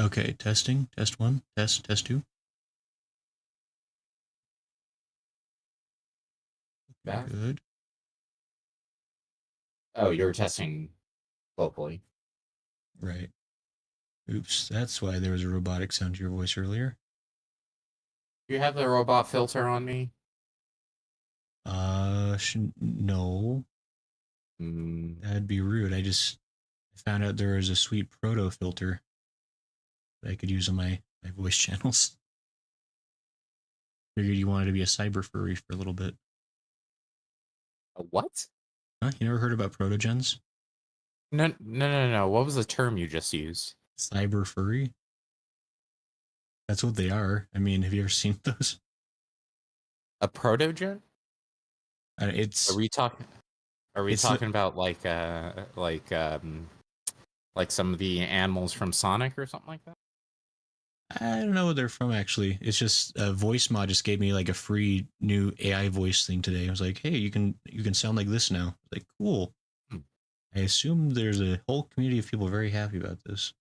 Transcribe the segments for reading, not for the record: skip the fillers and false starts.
Okay, testing. Test one. Test two. Yeah. Good. Oh, you were testing locally. Right. Oops, that's why there was a robotic sound to your voice earlier. You have the robot filter on me? No. Mm, That'd be rude. I found out there was a sweet proto filter that I could use on my voice channels. Figured you wanted to be a cyber furry for a little bit. a what? Huh? You never heard about protogens? No. What was the term you just used? Cyber furry? That's what they are. I mean, have you ever seen those? A protogen? Are It's we talking? Are we it's talking about like some of the animals from Sonic or something like that? I don't know where they're from actually. It's just a voice mod just gave me like a free new AI voice thing today. I was like, hey, you can sound like this now. Like, cool. Hmm. I assume there's a whole community of people very happy about this.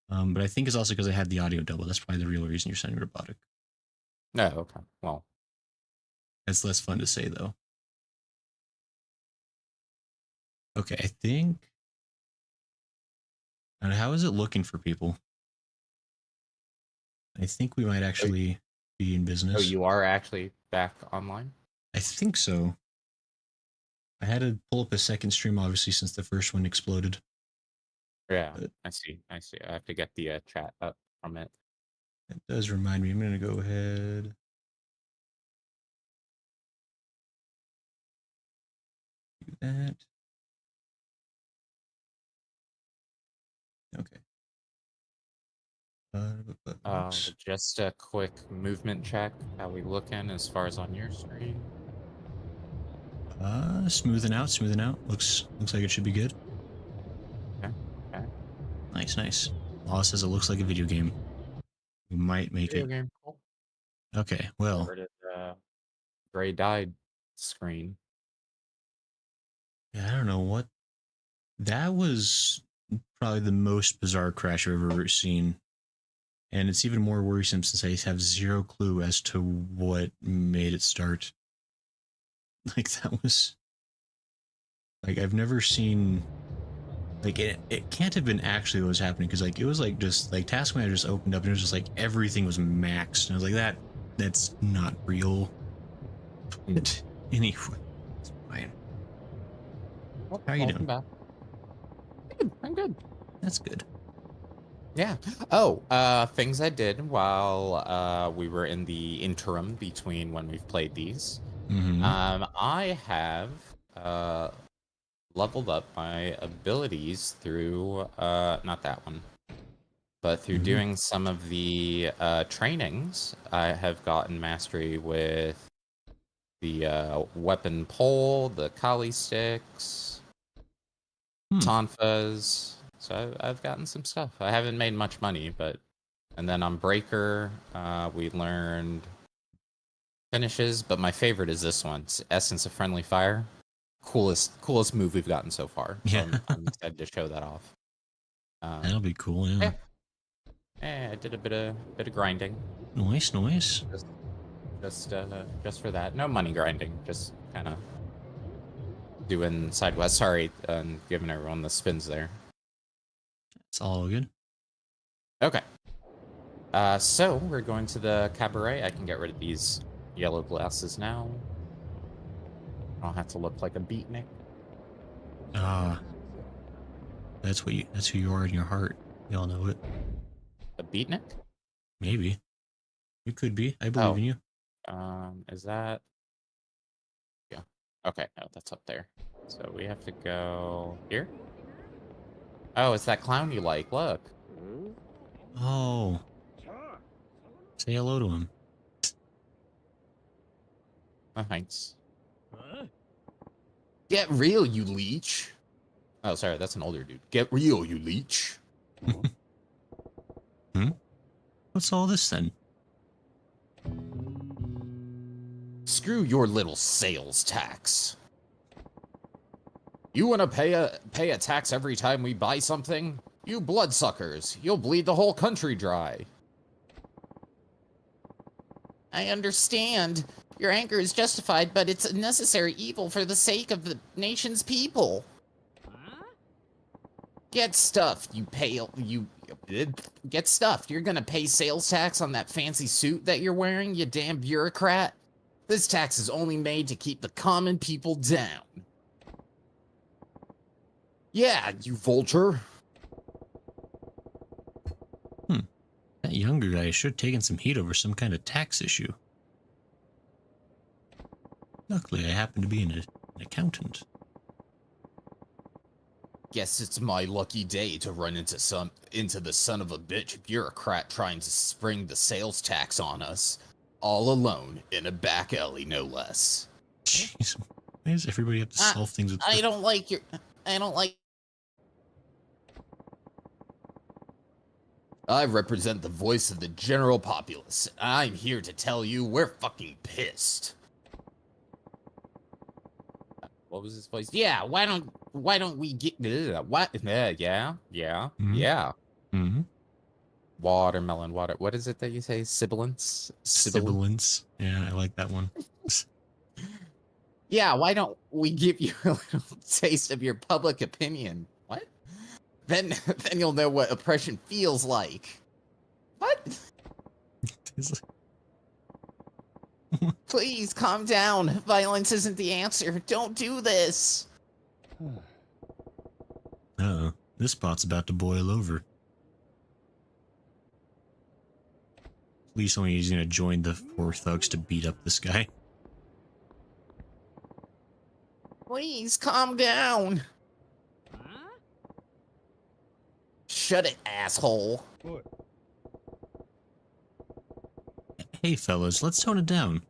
But I think it's also because I had the audio double. That's probably the real reason you're sounding robotic. No, okay. Well, That's less fun to say though. Okay, I think. And how is it looking for people? I think we might oh, actually be in oh, business. you are actually back online? I think so. I had to pull up a second stream, obviously, since the first one exploded. Yeah, But I see. I see. I have to get the chat up from it. it does remind me. I'm going to go ahead. Do that. Okay. Oops. Just a quick movement check. How we looking as far as on your screen? Smoothing out, smoothing out. Looks like it should be good. Okay. Okay. Nice, nice. Law says it looks like a video game. We might make Video it. game. Cool. Okay, Get well, rid of the gray dyed screen. yeah, I don't know what. That was probably the most bizarre crash I've ever seen. And it's even more worrisome since I have zero clue as to what made it start. Like, that was. Like, I've never seen. Like, it can't have been actually what was happening because, like, it was like just. Like, Task Manager just opened up and it was just like everything was maxed. And I was like, that's not real. But anyway, it's fine. Well, How are you welcome doing? back. Good. I'm good. That's good. Yeah. Oh, things I did while we were in the interim between when we've played these. Mm-hmm. I have leveled up my abilities through not that one, but through Mm-hmm. doing some of the trainings. I have gotten mastery with the weapon pole, the Kali sticks, Hmm. tonfas. So I've gotten some stuff. I haven't made much money, but and then on Breaker, we learned finishes, but my favorite is this one, it's Essence of Friendly Fire. Coolest move we've gotten so far. So Yeah. I'm excited to show that off. That'll be cool. Yeah. Yeah, yeah, I did a bit of grinding. Nice, nice. Just just for that. No money grinding, just kind of doing side quests. Sorry, giving everyone the spins there. It's all good. Okay. So we're going to the Cabaret. I can get rid of these yellow glasses now. I don't have to look like a beatnik. Ah, that's who you are in your heart. We all know it. A beatnik? Maybe. You could be. I believe Oh, in you. is that? Yeah. Okay, no, that's up there. So we have to go here. Oh, it's that clown you like. Look. Oh, say hello to him. Oh, thanks. Get real, you leech. Oh, sorry, that's an older dude. Get real, you leech. Hmm? What's all this then? Screw your little sales tax. You want to pay a tax every time we buy something? You bloodsuckers, you'll bleed the whole country dry. I understand. Your anger is justified, but it's a necessary evil for the sake of the nation's people. Get stuffed, get stuffed. You're gonna pay sales tax on that fancy suit that you're wearing, you damn bureaucrat. This tax is only made to keep the common people down. Yeah, you vulture. That younger guy should have taken some heat over some kind of tax issue. Luckily, I happen to be an accountant. Guess it's my lucky day to run into the son of a bitch bureaucrat trying to spring the sales tax on us. All alone in a back alley, no less. Jeez, why does everybody have to solve things with... I don't like... I represent the voice of the general populace. I'm here to tell you we're fucking pissed. What was his voice? Yeah, why don't we get what? Yeah. Mm-hmm. Watermelon water. What is it that you say? Sibilance? Sibilance. Yeah, I like that one. Yeah, why don't we give you a little taste of your public opinion? What? Then you'll know what oppression feels like. What? Please calm down. Violence isn't the answer. Don't do this. Uh-oh. This spot's about to boil over. Police only is going to join the poor thugs to beat up this guy. Please calm down. Shut it, asshole. Hey, fellas, let's tone it down.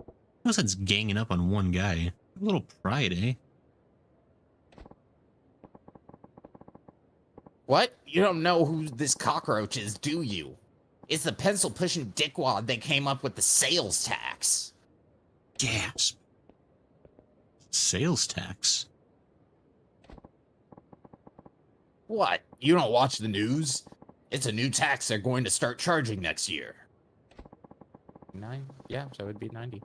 No sense ganging up on one guy. A little pride, eh? What? You don't know who this cockroach is, do you? It's the pencil-pushing dickwad that came up with the sales tax. Gasp. Sales tax? What? You don't watch the news? It's a new tax they're going to start charging next year. 9? Yeah, so it would be 90.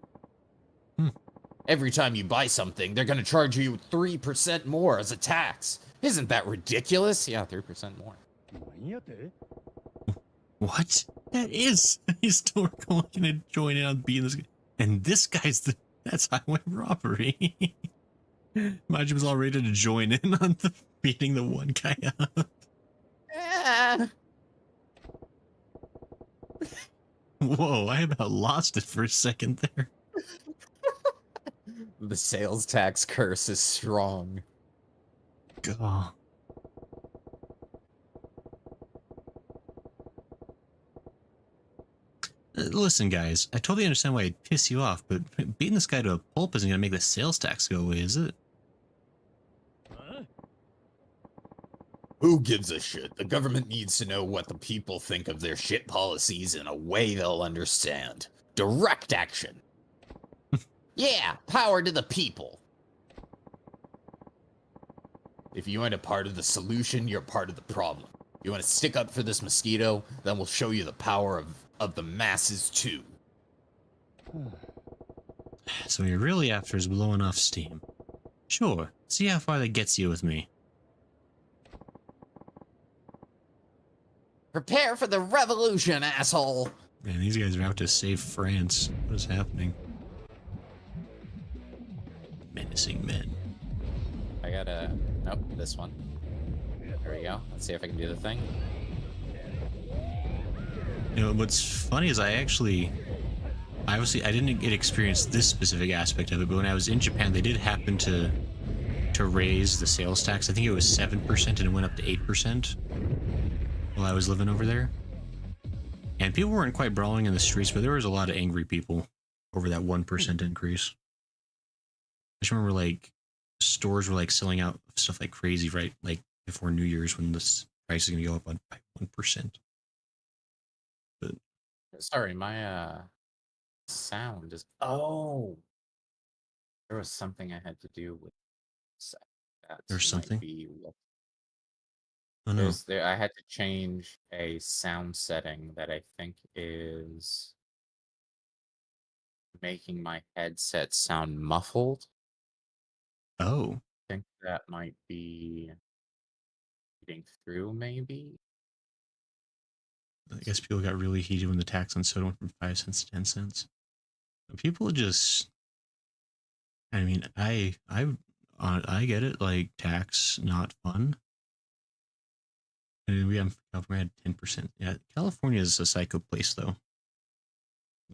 Every time you buy something, they're going to charge you 3% more as a tax. Isn't that ridiculous? Yeah, 3% more. What? That is. He's still going to join in on being this guy. And this guy's that's highway robbery. Imagine he was all ready to join in on beating the one guy up. Whoa, I about lost it for a second there. The sales tax curse is strong. God. Listen, guys, I totally understand why it'd piss you off, but beating this guy to a pulp isn't going to make the sales tax go away, is it? Who gives a shit? The government needs to know what the people think of their shit policies in a way they'll understand. Direct action. Yeah, power to the people. If you ain't a part of the solution, you're part of the problem. You want to stick up for this mosquito, then we'll show you the power of the masses too. So what you're really after is blowing off steam. Sure, see how far that gets you with me. Prepare for the revolution, asshole! Man, these guys are out to save France. What is happening? Menacing men. I gotta... Nope, this one. There we go. Let's see if I can do the thing. You know, what's funny is obviously I didn't get experience this specific aspect of it, but when I was in Japan, they did happen to raise the sales tax. I think it was 7% and it went up to 8% while I was living over there. And people weren't quite brawling in the streets, but there was a lot of angry people over that 1% increase. I just remember like stores were like selling out stuff like crazy, right? Like before New Year's when this price is going to go up by 1%. But sorry, my sound is... Oh! There was something I had to do with... There's something? Oh no. I had to change a sound setting that I think is making my headset sound muffled. Oh, I think that might be getting through, maybe. I guess people got really heated when the tax on soda went from 5 cents to 10 cents. People just, I mean, I get it. Like tax, not fun. And we have California had 10%. Yeah, California is a psycho place though.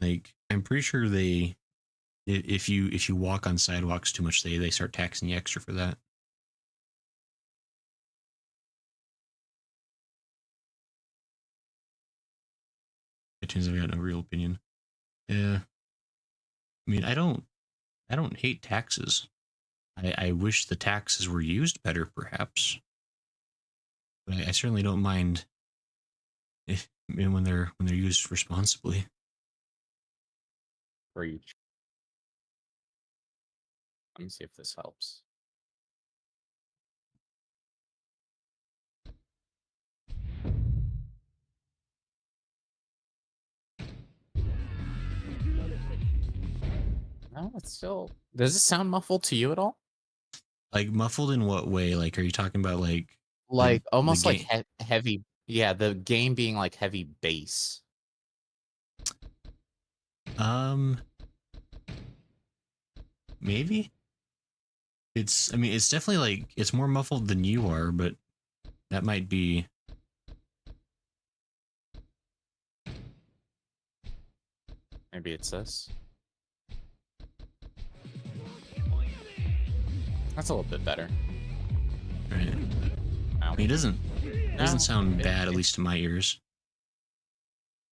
Like I'm pretty sure if you walk on sidewalks too much, they start taxing you extra for that. It turns out I got no real opinion. Yeah, I mean I don't hate taxes. I wish the taxes were used better, perhaps. But I certainly don't mind if when they're used responsibly. Breach. Let me see if this helps. No, it's still. Does it sound muffled to you at all? Like muffled in what way? Like, are you talking about like Like the almost like game? heavy. Yeah, the game being like heavy bass. Um, maybe it's. I mean, it's definitely like it's more muffled than you are, but that might be. Maybe it's this. That's a little bit better. Right. I No, mean, it doesn't no, sound bad, at least to my ears.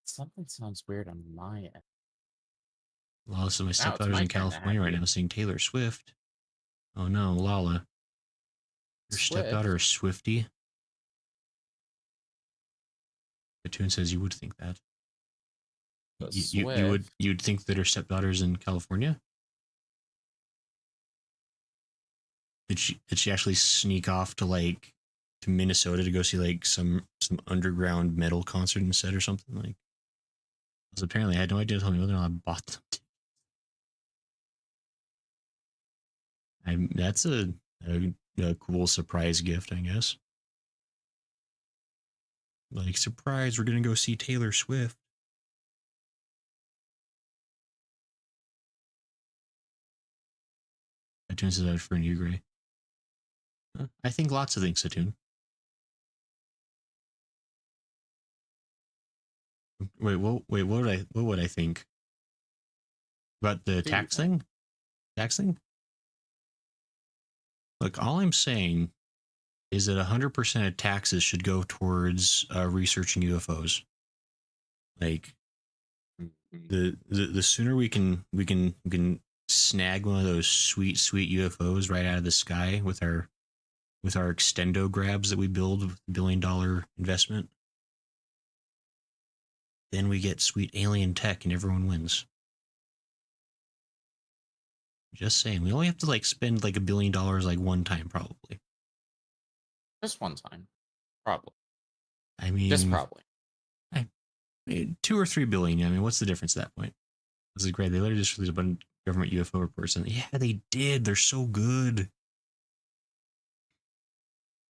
something sounds weird on my end. Lala said my Now it's stepdaughter's my in turn to have California right you. now singing Taylor Swift. Oh no, Lala, your stepdaughter Swift. is Swifty. The tune says you would think that. The You would Swift. you'd think that her stepdaughter's in California. Did she actually sneak off to Minnesota to go see like some underground metal concert instead or something like? Because apparently I had no idea. Tell me whether or not I bought them. That's a cool surprise gift, I guess. Like surprise, we're gonna go see Taylor Swift. iTunes is out for a new gray. I think lots of things, Satun. Wait, what would I think about the Do you tax think? thing? Tax thing? Look, all I'm saying is that 100% of taxes should go towards researching UFOs. Like Mhm. the sooner we can snag one of those sweet UFOs right out of the sky with our extendo grabs that we build with $1 billion investment, then we get sweet alien tech and everyone wins. Just saying, we only have to like spend like $1 billion like one time probably. Just one time. Probably. I Just mean, probably. I, 2 or 3 billion. I mean, what's the difference at that point? This is great. They literally just released a bunch of government UFO reports, and yeah, they did. They're so good.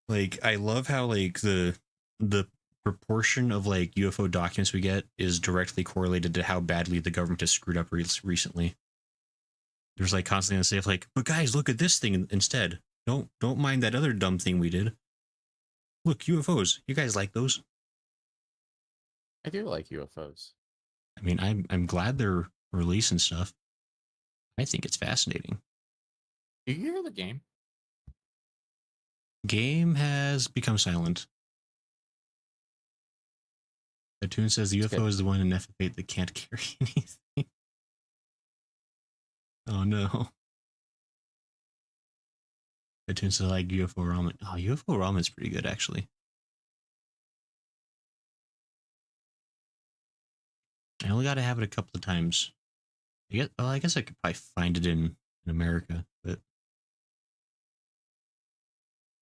Like, I love how like the proportion of like UFO documents we get is directly correlated to how badly the government has screwed up recently. There's like constantly on the safe, like, but guys, look at this thing instead. Don't mind that other dumb thing we did. Look, UFOs. You guys like those? I do like UFOs. I mean, I'm glad they're releasing stuff. I think it's fascinating. Do you hear the game? Game has become silent. The tune says the It's UFO good. is the one in F8 that can't carry anything. Oh no. The tune says I like UFO ramen. Oh, UFO ramen's pretty good actually. I only got to have it a couple of times. I guess I could probably find it in America, but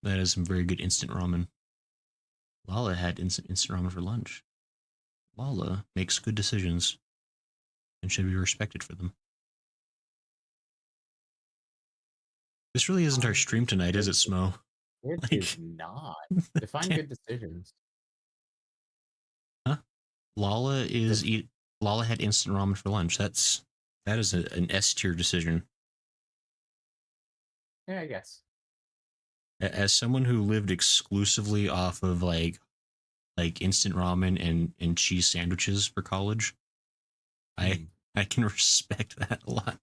that is some very good instant ramen. Lala had instant ramen for lunch. Lala makes good decisions and should be respected for them. This really isn't our stream tonight, is it, Smo? It is not. Define good decisions. Huh? Lala Lala had instant ramen for lunch. That is an S tier decision. Yeah, I guess. As someone who lived exclusively off of like instant ramen and cheese sandwiches for college, I can respect that a lot.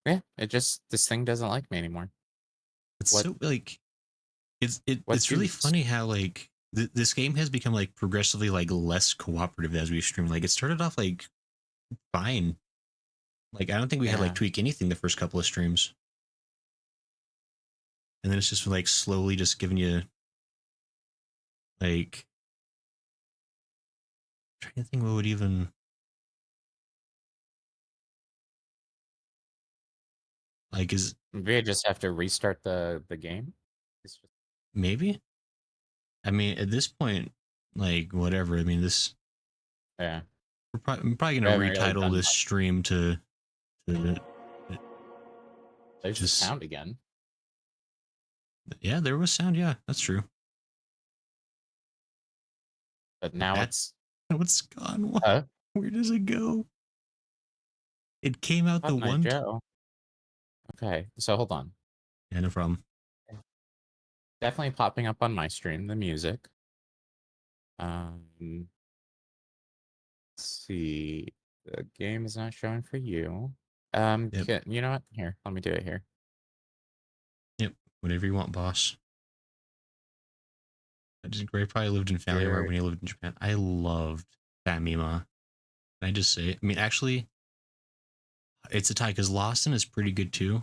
Yeah, this thing doesn't like me anymore. It's so like it's really funny how like this game has become like progressively like less cooperative as we stream. Like it started off like fine. Like I don't think we had like tweak anything the first couple of streams. And then it's just like slowly just giving you like I'm trying to think what would even like is maybe I just have to restart the game. Maybe. I mean, at this point, like whatever. I mean, this. Yeah. I'm probably gonna retitle this stream to. There's just sound again. Yeah, there was sound. Yeah, that's true. But now it's gone. Where does it go? It came out the one. Okay, so hold on. Yeah, no problem. Definitely popping up on my stream, the music. Let's see. The game is not showing for you. Yep. You know what? Here, let me do it here. Yep, whatever you want, boss. Ray probably lived in Family Mart when he lived in Japan. I loved Famima. Can I just say? I mean, actually, it's a tie because Lawson is pretty good too.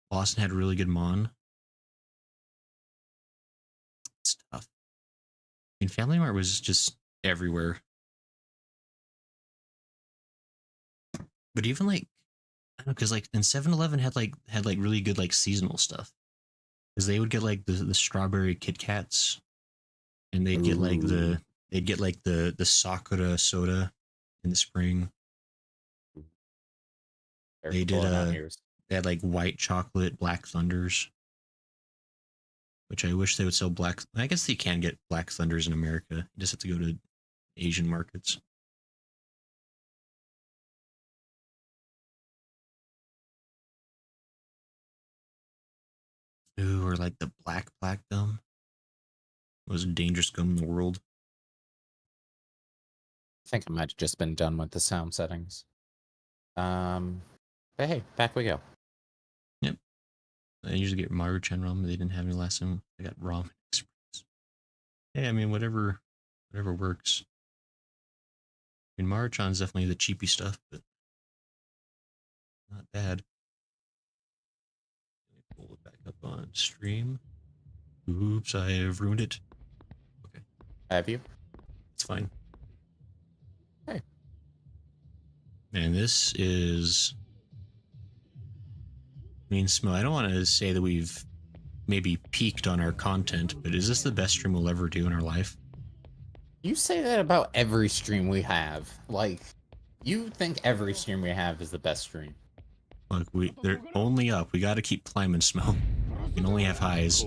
Lawson had really good mon. Stuff. I mean, Family Mart was just everywhere. But even like, I don't know, because like, and 7-Eleven had like really good like seasonal stuff. Because they would get like the strawberry Kit Kats, and they'd get like the Sakura soda in the spring. They had like white chocolate Black Thunders, which I wish they would sell black. I guess they can get Black Thunders in America. You just have to go to Asian markets. Ooh, or like the black gum. Most dangerous gum in the world. I think I might have just been done with the sound settings. But hey, back we go. Yep. I usually get Maruchan ramen. They didn't have any last time. I got ramen express. Yeah, I mean whatever works. I mean Maruchan's definitely the cheapy stuff, but not bad. Let me pull it back up on stream. Oops, I have ruined it. Okay. Have you? It's fine. Hey. And this is. I mean, Smoe, I don't want to say that we've maybe peaked on our content, but is this the best stream we'll ever do in our life? You say that about every stream we have. Like, you think every stream we have is the best stream. Look, they're only up. We got to keep climbing, Smoe. We can only have highs.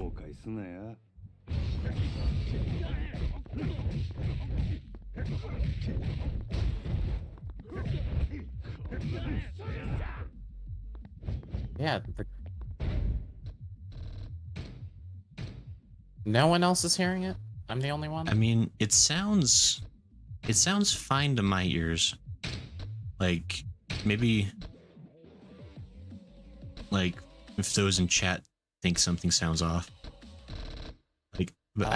Yeah. No one else is hearing it? I'm the only one? I mean, it sounds fine to my ears. Like, maybe, like, if those in chat think something sounds off. Like, but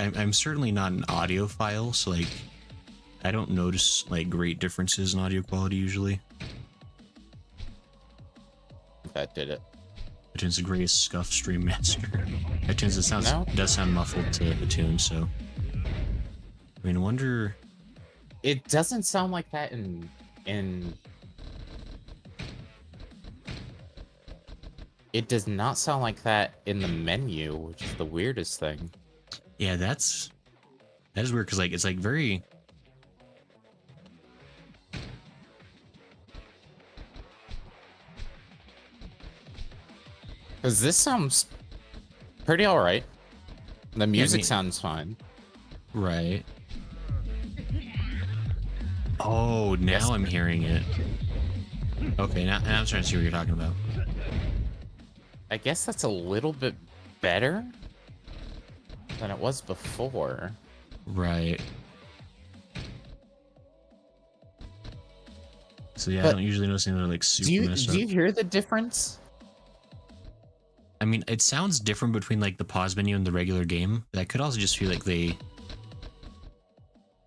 I'm certainly not an audiophile, so like, I don't notice like great differences in audio quality usually. That did it. iTunes the greatest scuff stream master. iTunes does sound muffled to Attune, so I mean, I wonder. It doesn't sound like that in And it does not sound like that in the menu, which is the weirdest thing. Yeah, that is weird because like it's like very. Because this sounds pretty all right. The music I mean, sounds fine. Right. Oh, now Yes. I'm hearing it. Okay, now I'm trying to see what you're talking about. I guess that's a little bit better than it was before. Right. So yeah, I But don't usually notice anything like super messed up. Do you hear the difference? I mean, it sounds different between like the pause menu and the regular game. But I could also just feel like they.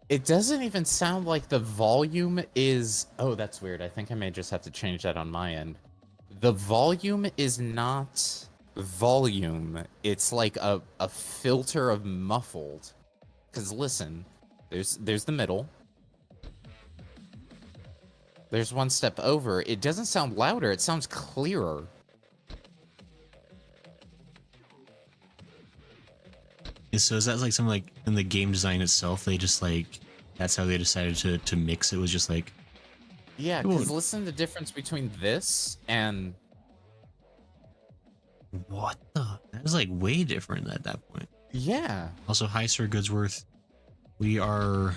It doesn't even sound like the volume is... Oh, that's weird. I think I may just have to change that on my end. The volume is not volume. It's like a filter of muffled. Because listen, there's the middle. There's one step over. It doesn't sound louder. It sounds clearer. So is that like something like in the game design itself? They just like that's how they decided to mix it. Was just like Yeah, because listen to the difference between this and... what the? That was like way different at that point. Yeah. Also, hi, Sir Goodsworth. We are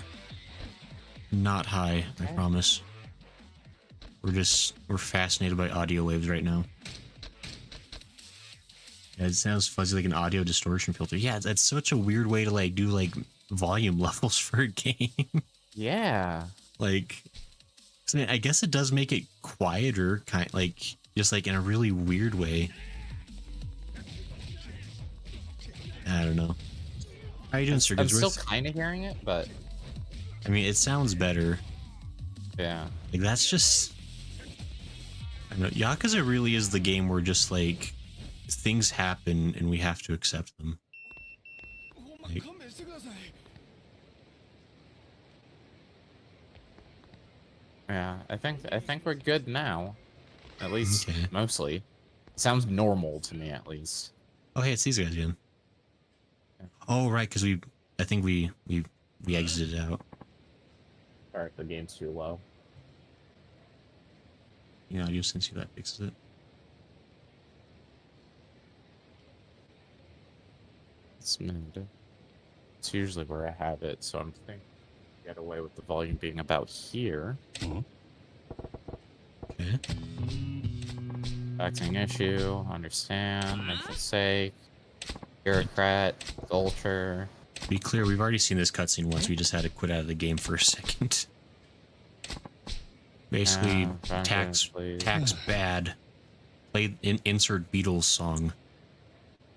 not high, I promise. We're fascinated by audio waves right now. Yeah, it sounds fuzzy like an audio distortion filter. Yeah, that's such a weird way to like do like volume levels for a game. Yeah. Like, I guess it does make it quieter, kind like just like in a really weird way. I don't know. How you doing, Sir I'm Goodsworth? still kind of hearing it, but I mean, it sounds better. yeah. Like that's just. I don't know. Yakuza really is the game where just like things happen and we have to accept them. Like, Yeah, I think we're good now. At least okay. mostly. Sounds normal to me at least. Oh hey, it's these guys again. Oh right, because I think we exited out. Alright, the game's too low. You know, audio sensor that fixes it. It's usually where I have it, so I'm thinking get away with the volume being about here. Okay. Acting issue, understand, make mistake, bureaucrat, vulture. To be clear, we've already seen this cutscene once. We just had to quit out of the game for a second. Basically, tax bad. Play insert Beatles song,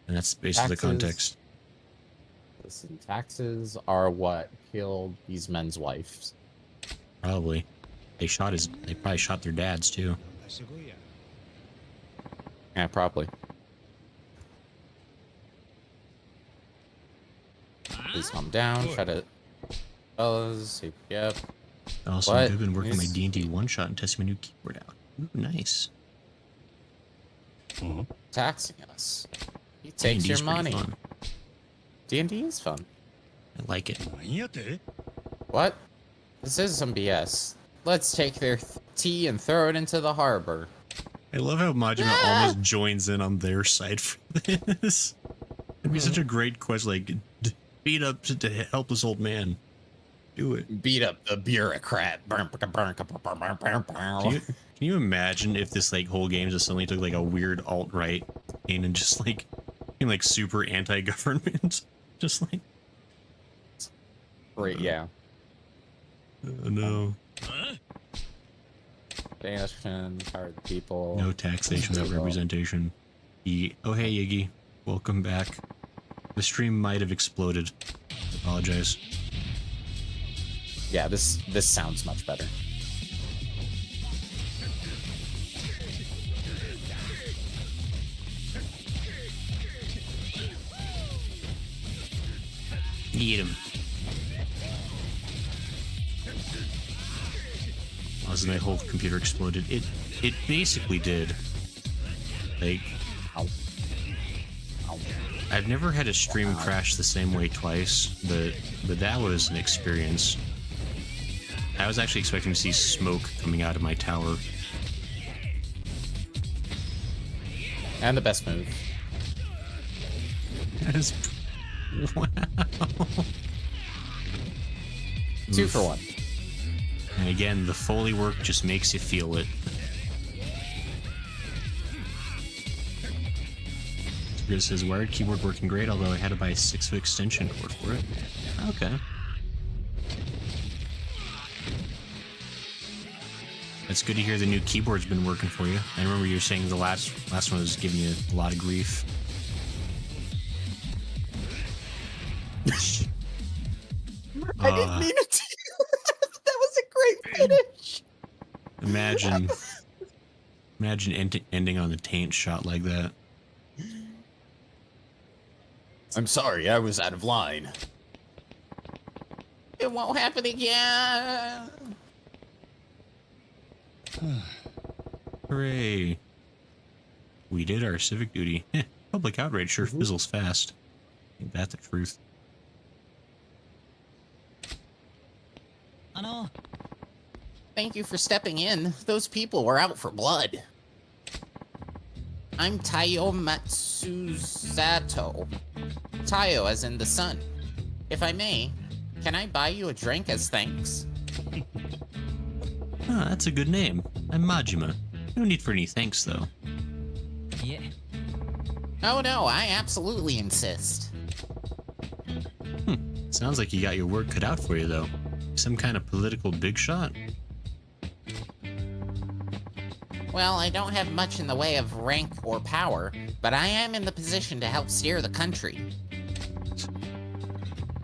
and that's basically the context. Listen, taxes are what killed these men's wives. Probably. They probably shot their dads too. Yeah, probably. Please calm down. Shut it. Fellas, yep. Also, What? I've been working on my D&D one-shot and testing my new keyboard out. Ooh, nice. Taxing us. He takes D&D your is pretty money. fun. D&D is fun. I like it. What? This is some BS. Let's take their tea and throw it into the harbor. I love how Majima almost joins in on their side for this. It'd be such a great quest, like, beat up to helpless old man. Do it. Beat up the bureaucrat. Can you imagine if this like whole game just suddenly took like a weird alt-right and just like became like super anti-government? Just like Great, yeah. oh no. Nation, tired people. No taxation without representation. Oh hey Iggy. Welcome back. The stream might have exploded. Apologize. Yeah, this sounds much better. Eat him. Oh, this and my whole computer exploded. It basically did. Like, Ow. Ow. I've never had a stream crash the same way twice, but that was an experience. I was actually expecting to see smoke coming out of my tower. And the best move. That is... Wow. 2 for 1. And again, the Foley work just makes you feel it. Grid says, wired keyboard working great, although I had to buy a 6-foot extension cord for it. Okay. It's good to hear the new keyboard's been working for you. I remember you were saying the last one was giving you a lot of grief. I didn't mean it to. That was a great finish. Imagine ending on the taint shot like that. I'm sorry, I was out of line. It won't happen again. Hooray. We did our civic duty. Public outrage sure fizzles fast. Ain't that the truth? Thank you for stepping in. Those people were out for blood. I'm Taiyo Matsuzato. Taiyo as in the sun. If I may, can I buy you a drink as thanks? Ah, that's a good name. I'm Majima. No need for any thanks, though. Yeah. Oh no, I absolutely insist. Sounds like you got your work cut out for you, though. Some kind of political big shot? Well, I don't have much in the way of rank or power, but I am in the position to help steer the country.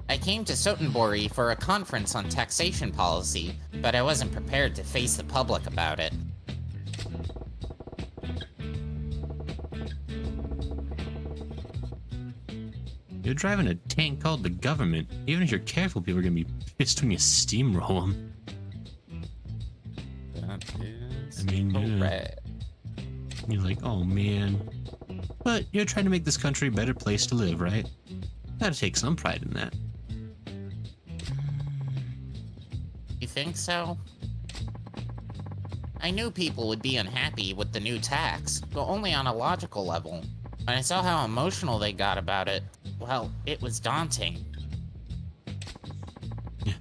I came to Sotenbori for a conference on taxation policy, but I wasn't prepared to face the public about it. You're driving a tank called the government. Even if you're careful, people are gonna be pissed when you steamroll them. That is I mean, yeah. correct. You're like, oh man. But you're trying to make this country a better place to live, right? Gotta take some pride in that. You think so? I knew people would be unhappy with the new tax, but only on a logical level. When I saw how emotional they got about it, well, it was daunting. Yeah.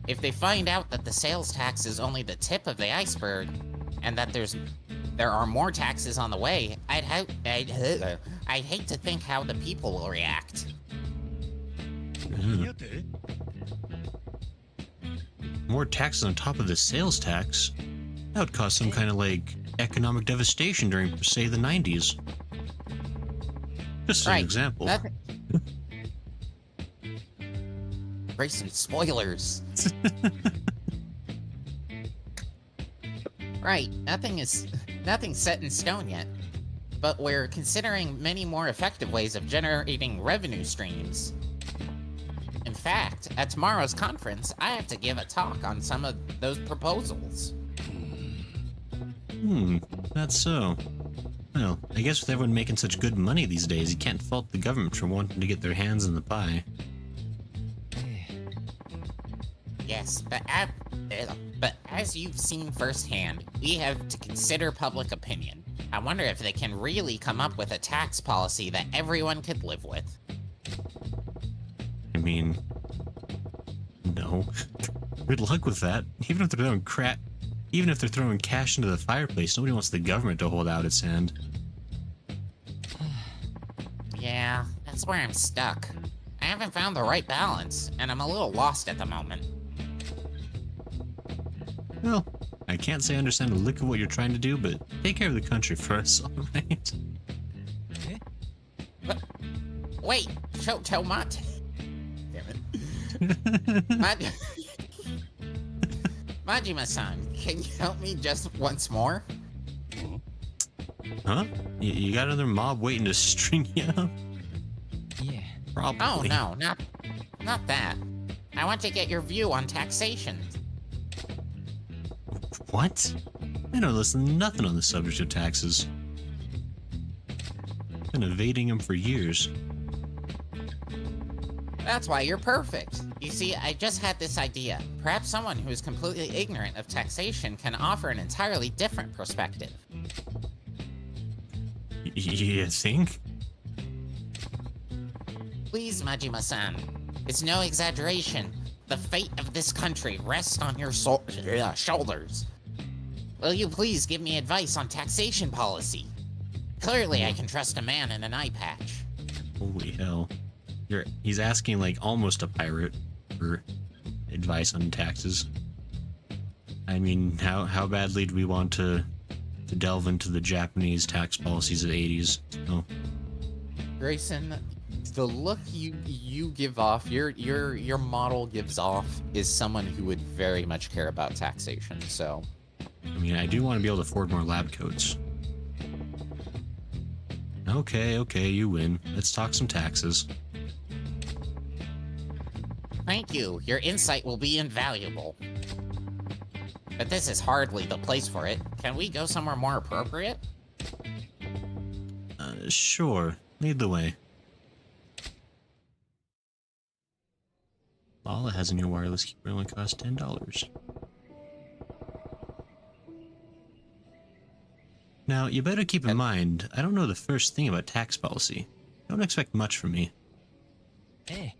If they find out that the sales tax is only the tip of the iceberg, and that there are more taxes on the way, I'd hate to think how the people will react. More taxes on top of the sales tax? That would cause some kind of, like, economic devastation during, say, the 90s. Just an example. Racing spoilers. Right, nothing's set in stone yet. But we're considering many more effective ways of generating revenue streams. In fact, at tomorrow's conference, I have to give a talk on some of those proposals. That's so. Well, I guess with everyone making such good money these days, you can't fault the government for wanting to get their hands in the pie. Yes, but as you've seen firsthand, we have to consider public opinion. I wonder if they can really come up with a tax policy that everyone could live with. I mean, no. Good luck with that. Even if they're throwing cash into the fireplace, nobody wants the government to hold out its hand. Yeah, that's where I'm stuck. I haven't found the right balance, and I'm a little lost at the moment. Well, I can't say I understand a lick of what you're trying to do, but take care of the country first, alright? Wait, Chomat. Damn it. Majima-san, can you help me just once more? Huh? You got another mob waiting to string you up? Yeah. Probably. Oh no, not that. I want to get your view on taxation. What? I don't listen to nothing on the subject of taxes. Been evading them for years. That's why you're perfect. You see, I just had this idea. Perhaps someone who is completely ignorant of taxation can offer an entirely different perspective. You think? Please, Majima-san. It's no exaggeration. The fate of this country rests on your shoulders. Will you please give me advice on taxation policy? Clearly, I can trust a man in an eye patch. Holy hell. He's asking like almost a pirate for advice on taxes. I mean, how badly do we want to delve into the Japanese tax policies of the 80s? Oh. Grayson, the look you give off, your model gives off, is someone who would very much care about taxation. So, I mean, I do want to be able to afford more lab coats. Okay, you win. Let's talk some taxes. Thank you. Your insight will be invaluable. But this is hardly the place for it. Can we go somewhere more appropriate? Sure. Lead the way. Lala has a new wireless keyboard, only costs $10. Now, you better keep in mind, I don't know the first thing about tax policy. Don't expect much from me. Hey.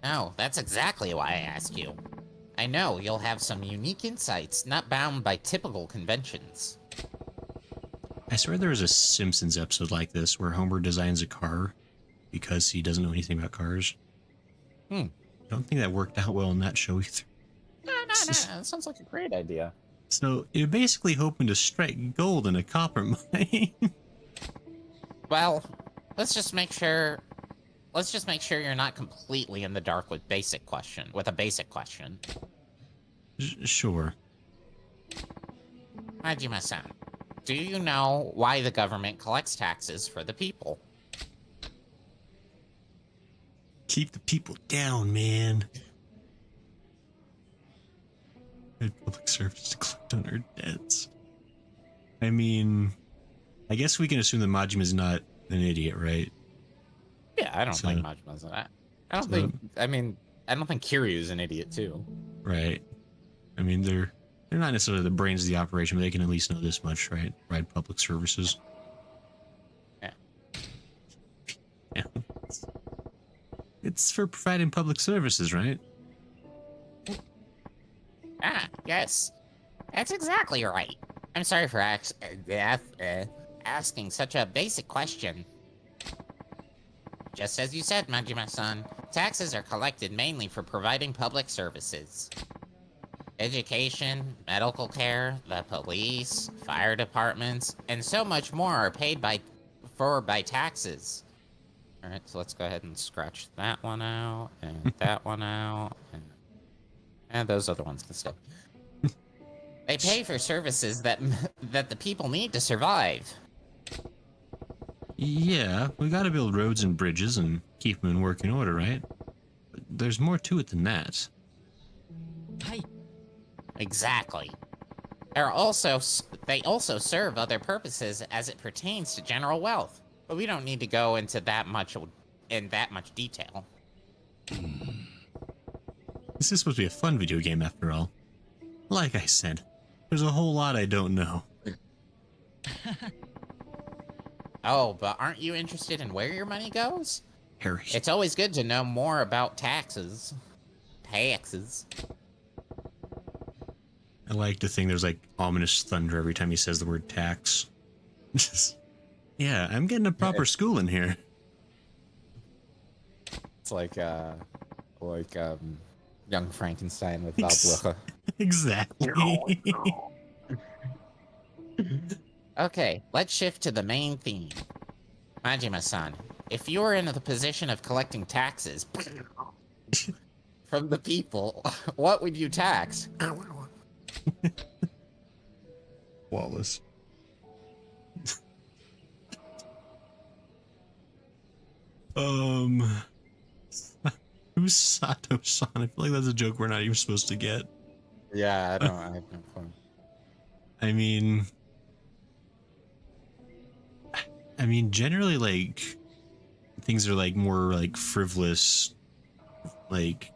No, that's exactly why I asked you. I know you'll have some unique insights, not bound by typical conventions. I swear there was a Simpsons episode like this where Homer designs a car because he doesn't know anything about cars. I don't think that worked out well in that show either. no, that sounds like a great idea. So you're basically hoping to strike gold in a copper mine. Well, let's just make sure you're not completely in the dark with a basic question. Sure. Majima-san, do you know why the government collects taxes for the people? Keep the people down, man. Public service to collect on our debts. I mean, I guess we can assume that Majima's not an idiot, right? Yeah, I don't think Majima's that. I don't think Kiryu's an idiot too. Right. I mean, they're not necessarily the brains of the operation, but they can at least know this much, right? Provide public services. Yeah. Yeah. It's for providing public services, right? Ah, yes. That's exactly right. I'm sorry for asking such a basic question. Just as you said, Majima-san, taxes are collected mainly for providing public services. Education, medical care, the police, fire departments, and so much more are paid by taxes. Alright, so let's go ahead and scratch that one out, and that one out, and those other ones can stay. They pay for services that the people need to survive. Yeah, we gotta build roads and bridges and keep them in working order, right? But there's more to it than that. Hi. Exactly. They also serve other purposes as it pertains to general wealth, but we don't need to go into that much detail. This is supposed to be a fun video game after all. Like I said, there's a whole lot I don't know. Oh, but aren't you interested in where your money goes? Harry. It's always good to know more about taxes. Taxes. I like to think there's like ominous thunder every time he says the word tax. Yeah, I'm getting a proper school in here. It's like Young Frankenstein with Bob Luca. Exactly. Okay, let's shift to the main theme. Majima-san, if you were in the position of collecting taxes from the people, what would you tax? Wallace. Who's Sato-san? I feel like that's a joke we're not even supposed to get. Yeah, I have no fun. I mean, generally, like, things are like more like frivolous, like,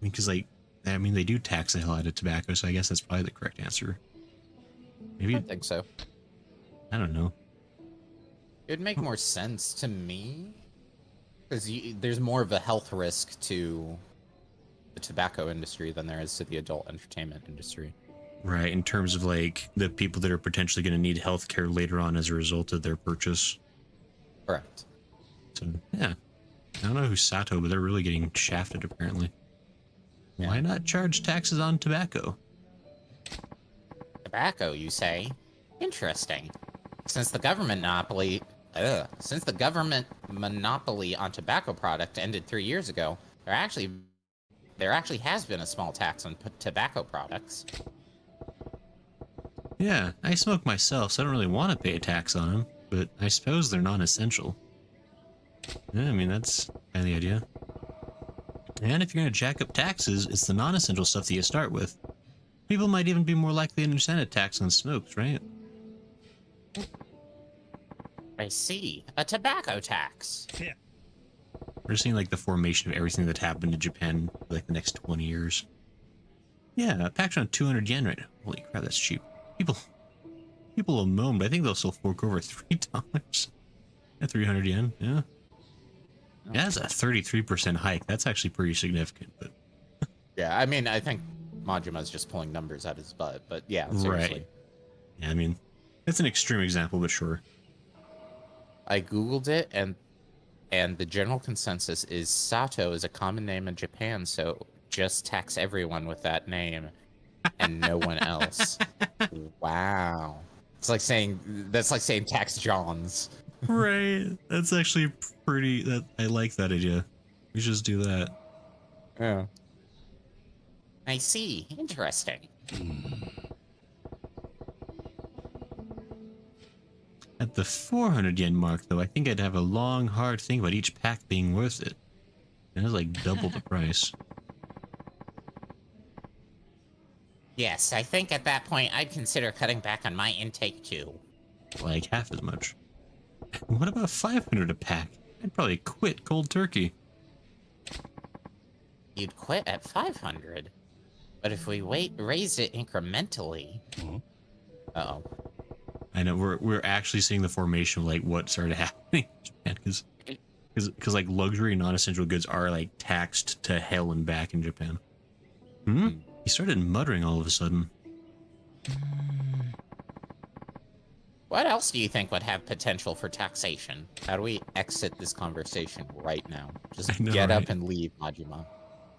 because like, they do tax the hell out of tobacco, so I guess that's probably the correct answer. Maybe, I think so. I don't know. It would make more sense to me because there's more of a health risk to the tobacco industry than there is to the adult entertainment industry. Right, in terms of like the people that are potentially going to need healthcare later on as a result of their purchase. Correct. So yeah, I don't know who's Sato, but they're really getting shafted apparently. Yeah. Why not charge taxes on tobacco? Tobacco, you say? Interesting. Since the government monopoly on tobacco product ended 3 years ago, there actually has been a small tax on tobacco products. Yeah, I smoke myself, so I don't really want to pay a tax on them, but I suppose they're non-essential. Yeah, I mean, that's kind of the idea. And if you're going to jack up taxes, it's the non-essential stuff that you start with. People might even be more likely to understand a tax on smokes, right? I see. A tobacco tax. Yeah. We're seeing like the formation of everything that happened in Japan for like the next 20 years. Yeah, a pack's around 200 yen right now. Holy crap, that's cheap. People will moan, but I think they'll still fork over $3 at 300 yen. Yeah. Yeah, that's a 33% hike. That's actually pretty significant. But Yeah, I mean, I think Majima's just pulling numbers out his butt, but yeah, seriously. right. Yeah, I mean, it's an extreme example, but sure. I googled it, and the general consensus is Sato is a common name in Japan, so just tax everyone with that name and no one else. Wow. That's like saying tax Johns. Right. That's actually pretty. I like that idea. We should just do that. Yeah. I see. Interesting. At the 400 yen mark, though, I think I'd have a long, hard think about each pack being worth it. And it's like double the price. Yes, I think at that point I'd consider cutting back on my intake too. Like half as much. What about 500 a pack? I'd probably quit cold turkey. You'd quit at 500. But if we raise it incrementally... Uh-oh. I know we're actually seeing the formation of like what started happening in Japan because like luxury non-essential goods are like taxed to hell and back in Japan. He started muttering all of a sudden. What else do you think would have potential for taxation? How do we exit this conversation right now? Just I know, get up right? and leave, Majima.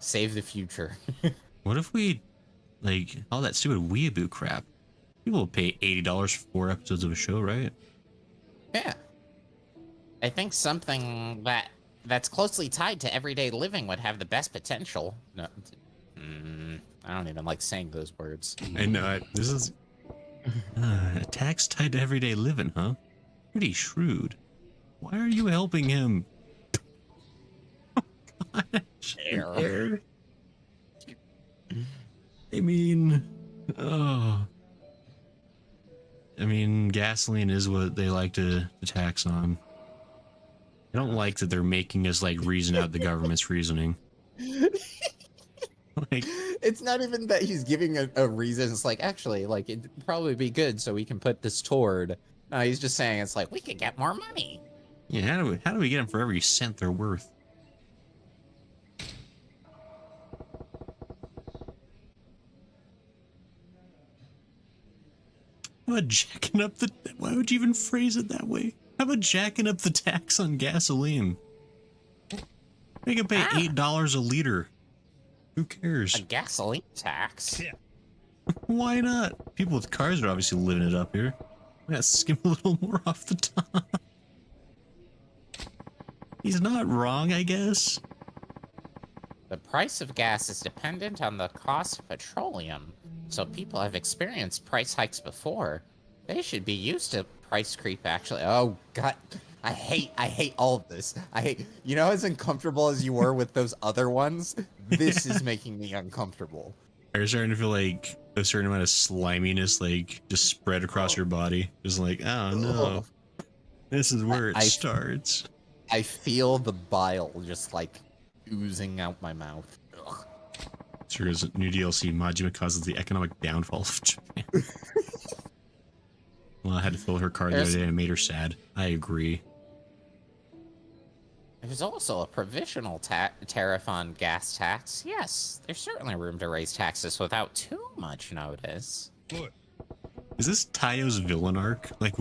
Save the future. What if we like all that stupid weeaboo crap? People will pay $80 for 4 episodes of a show, right? Yeah. I think something that's closely tied to everyday living would have the best potential. No, I don't even like saying those words. I know. This is a tax tied to everyday living, huh? Pretty shrewd. Why are you helping him? Oh, gosh. There. I mean, oh. I mean, gasoline is what they like to tax on. I don't like that they're making us like reason out the government's reasoning. Like, It's not even that he's giving a reason. It's like, actually, like, it'd probably be good so we can put this toward. No, he's just saying it's like, We could get more money. yeah, how do we get them for every cent they're worth? How about jacking up the... Why would you even phrase it that way? How about jacking up the tax on gasoline? They can pay $8 a liter. Who cares? A gasoline tax? Yeah. Why not? People with cars are obviously living it up here. We gotta skim a little more off the top. He's not wrong, I guess. The price of gas is dependent on the cost of petroleum, so people have experienced price hikes before. They should be used to price creep, actually. oh god, I hate all of this. You know, as uncomfortable as you were with those other ones, this is making me uncomfortable. Are you starting to feel like a certain amount of sliminess like just spread across your body. Just like, oh no, this is where it starts. I feel the bile just like oozing out my mouth. Ugh. Sure is new DLC. Majima causes the economic downfall of Japan. Well, I had to fill her card the other day and it made her sad. I agree. There's also a provisional tariff on gas tax. Yes, there's certainly room to raise taxes without too much notice. Is this Tayo's villain arc? Like,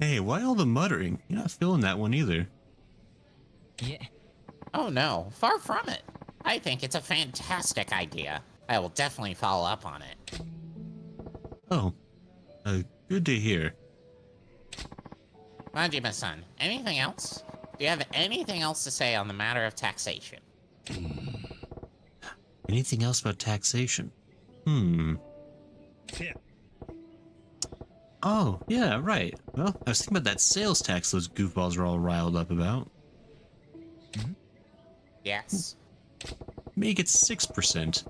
hey, why all the muttering? You're not feeling that one either. Yeah. Oh no, far from it. I think it's a fantastic idea. I will definitely follow up on it. Oh, good to hear. Majima-san, anything else? Do you have anything else to say on the matter of taxation? Anything else about taxation? Yeah. Oh, yeah, right. Well, I was thinking about that sales tax those goofballs are all riled up about. Yes. Make it 6%.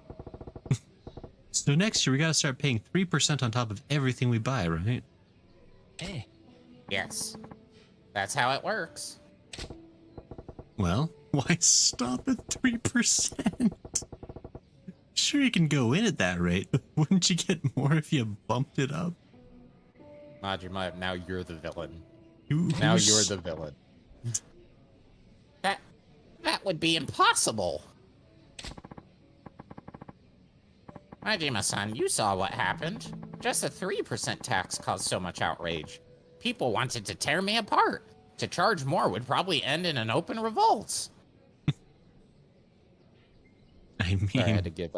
So next year we gotta start paying 3% on top of everything we buy, right? Hey. Yes. That's how it works. Well, why stop at 3%? Sure, you can go in at that rate, but wouldn't you get more if you bumped it up? Majima, now you're the villain. Now you're the villain. That would be impossible. Majima-san, you saw what happened. Just a 3% tax caused so much outrage. People wanted to tear me apart. To charge more would probably end in an open revolt. I mean, Sorry, I had to give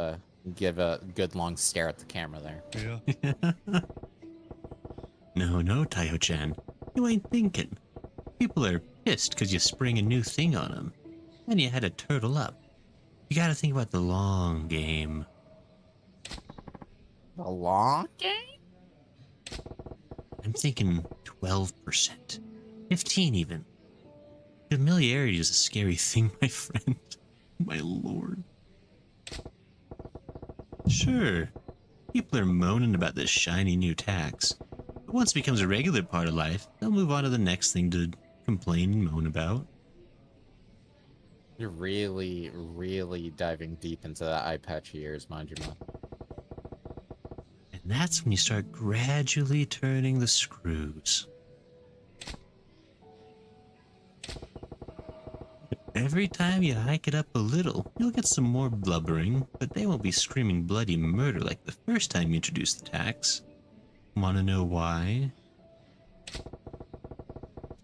a good long stare at the camera there. Yeah. No, Tayo-chan. You ain't thinking. People are pissed because you spring a new thing on them. And you had to turtle up. You gotta think about the long game. The long game? I'm thinking 12%. 15 even. Familiarity is a scary thing, my friend. My lord. Sure, people are moaning about this shiny new tax. But once it becomes a regular part of life, they'll move on to the next thing to complain and moan about. You're really, really diving deep into the eyepatch years, Majima. And that's when you start gradually turning the screws. Every time you hike it up a little, you'll get some more blubbering, but they won't be screaming bloody murder like the first time you introduced the tax. Wanna know why?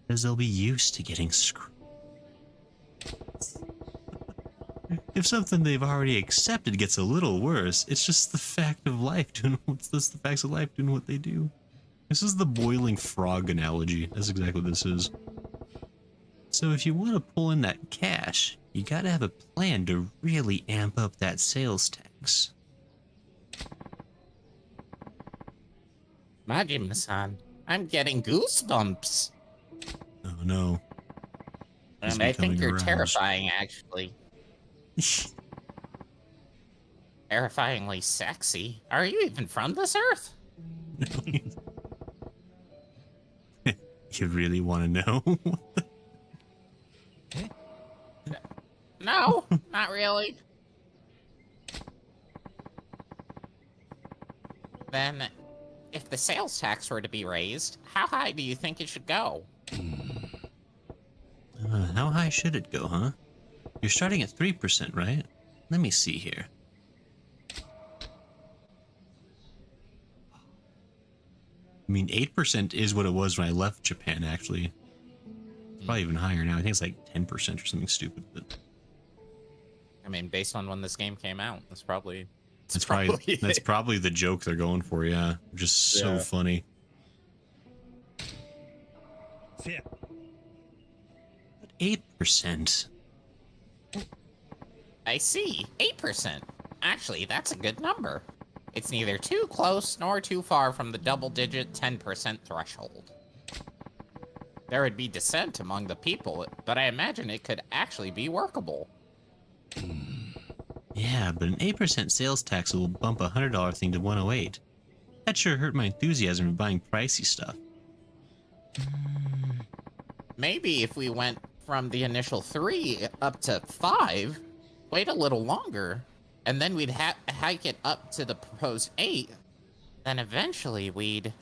Because they'll be used to getting screwed. If something they've already accepted gets a little worse, it's just the fact of life doing what's this, the facts of life doing what they do. This is the boiling frog analogy. That's exactly what this is. So if you want to pull in that cash, you gotta have a plan to really amp up that sales tax. Majima-san, I'm getting goosebumps. Oh no. He's And I think becoming you're aroused. terrifying, actually. Terrifyingly sexy. Are you even from this earth? You really want to know? No, not really. Then, if the sales tax were to be raised, how high do you think it should go? How high should it go, huh? You're starting at 3%, right? Let me see here. I mean, 8% is what it was when I left Japan, actually. It's probably even higher now. I think it's like 10% or something stupid. But I mean, based on when this game came out, that's probably... that's probably the joke they're going for, yeah. Just so Yeah. funny. Yeah. 8%. I see. 8%. Actually, that's a good number. It's neither too close nor too far from the double-digit 10% threshold. There would be dissent among the people, but I imagine it could actually be workable. Yeah, but an 8% sales tax will bump a $100 thing to 108. That sure hurt my enthusiasm for buying pricey stuff. Maybe if we went from the initial 3 up to 5, wait a little longer, and then we'd hike it up to the proposed 8, then eventually we'd...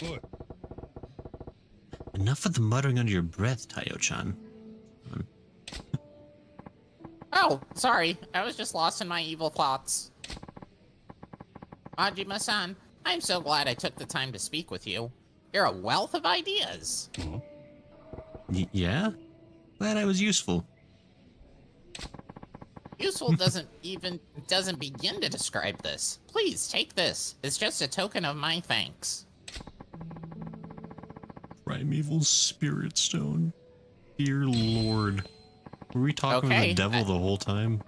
Enough of the muttering under your breath, Tayo-chan. Oh, sorry. I was just lost in my evil thoughts. Majima-san, I'm so glad I took the time to speak with you. You're a wealth of ideas. Yeah? Glad I was useful. Useful doesn't begin to describe this. Please, take this. It's just a token of my thanks. Primeval Spirit Stone. Dear Lord. Were we talking to the devil the whole time?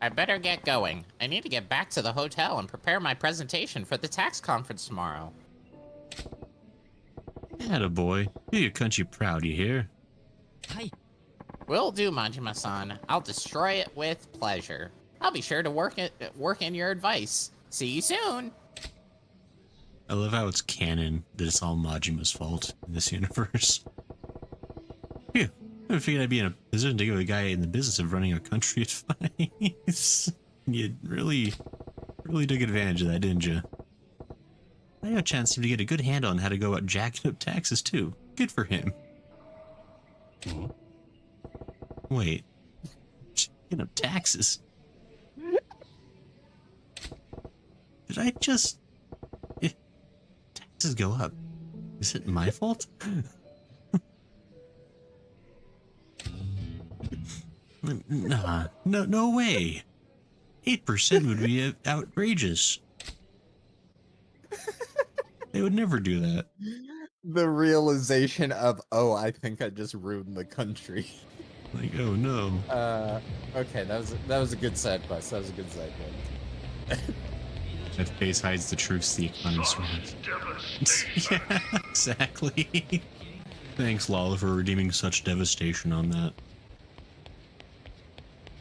I better get going. I need to get back to the hotel and prepare my presentation for the tax conference tomorrow. Attaboy. Do your country proud, you hear? Hi. Will do, Majima-san. I'll destroy it with pleasure. I'll be sure to work in your advice. See you soon. I love how it's canon that it's all Majima's fault in this universe. Phew. I figured I'd be in a position to give a guy in the business of running a country advice. You really took advantage of that, didn't you? Tayo-chan seemed to get a good handle on how to go about jacking up taxes, too. Good for him. Wait. Jacking up taxes? Did I just... If taxes go up, is it my fault? Nah, no way. 8% would be outrageous. They would never do that. The realization of, oh, I think I just ruined the country. Like, oh no. Okay, that was a good side quest. That was a good side quest. That face hides the truths the economy surrounds. Yeah, exactly. Thanks, Lala, for redeeming such devastation on that.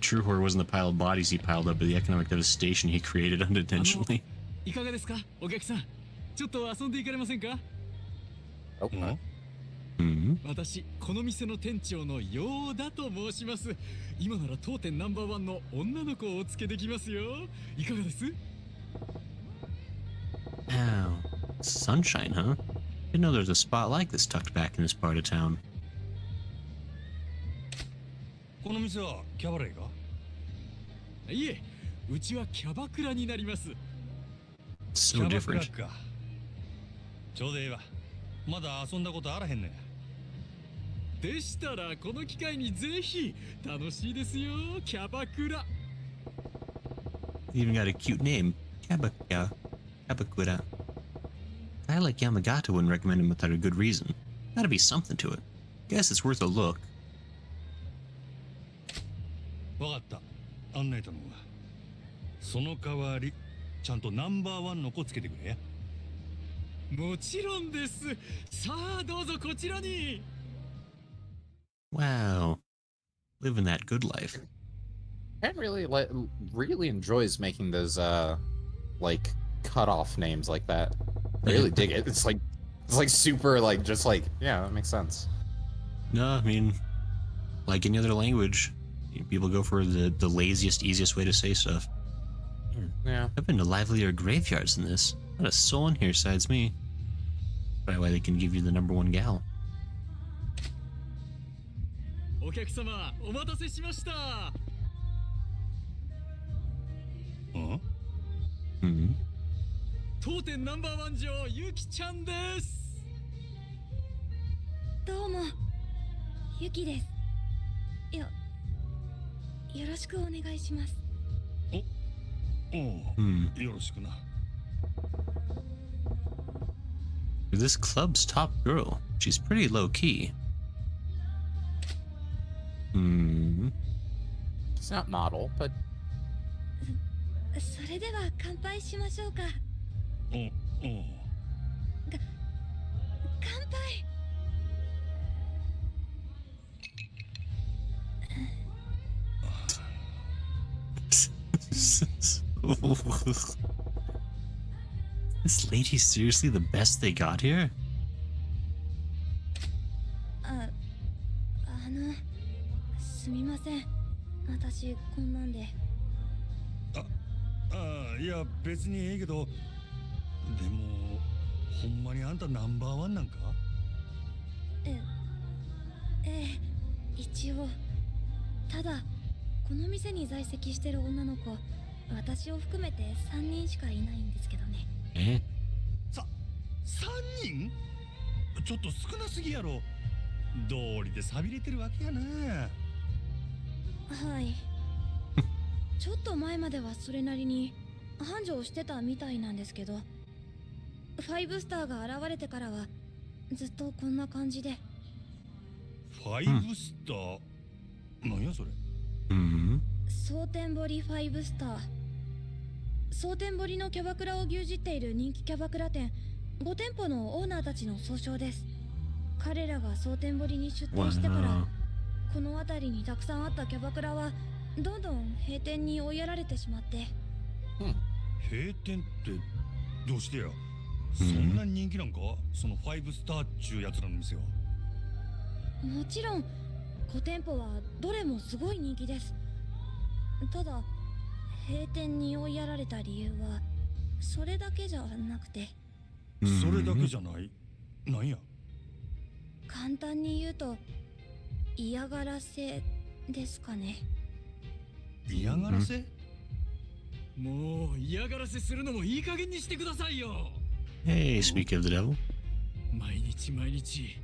True horror wasn't the pile of bodies he piled up, but the economic devastation he created unintentionally. いかがですかお客さんちょっと遊んでいかれませんか Oh,私この店の店長のヨーダと申します今なら当店ナンバーワンの女の子をお付けできますよいかがです Ow. Sunshine, huh? Didn't know there's a spot like this tucked back in this part of town. この店はキャバレーかいえうちはキャバクラになります So キャバ different. クラかちょうどええわまだ遊んだことあらへんねんでしたらこの機会にぜひ楽しいですよキャバクラ Even got a cute name. Kabakura. A guy like Yamagata wouldn't recommend him without a good reason. Gotta be something to it. Guess it's worth a look. わかった案内頼むわその代わりちゃんとナンバーワンの子つけてくれやもちろんですさあどうぞこちらに Wow. Living that good life. Ken really enjoys making those like cutoff names like that. I really dig it. It's like super just yeah, that makes sense. No, I mean, like any other language, people go for the laziest, easiest way to say stuff. Yeah. I've been to livelier graveyards than this. Not a soul in here besides me. Probably why they can give you the #1 gal. お客様お待たせしました Hmm. 当店ナンバーワン女ゆきちゃんですどうもゆきですよろしくお願いしますおう Hmm. よろしくな You're this club's top girl. She's pretty low key. Hmm. It's not model, but それでは乾杯しましょうかおう乾杯 Just This lady's seriously the best they got here? すみません。私こんなんで。いや別にええけど、でもほんまにあんたナンバーワンなんか？ええ、一応。ただこの店に在籍してる女の子、私を含めて3人しかいないんですけどね。Eh? 3人？ちょっと少なすぎやろ。道理で寂れてるわけやな。はい。ちょっと前まではそれなりに繁盛してたみたいなんですけど、5スターが現れてからはずっとこんな感じで。5スター？なんやそれ。蒼天堀5スター。蒼天堀のキャバクラを牛耳っている人気キャバクラ店5店舗のオーナーたちの総称です。彼らが蒼天堀に出店してから、この辺りにたくさんあったキャバクラはどんどん閉店に追いやられてしまって。閉店ってどうしてや？そんなに人気なんか？その5スターっちゅうやつらの店は。もちろん5店舗はどれもすごい人気です。ただ閉店に追いやられた理由はそれだけじゃなくて。それだけじゃない？なんや？簡単に言うと嫌がらせですかね。嫌がらせ？もう嫌がらせするのもいい加減にしてくださいよ。 Hey, speak of the devil. 毎日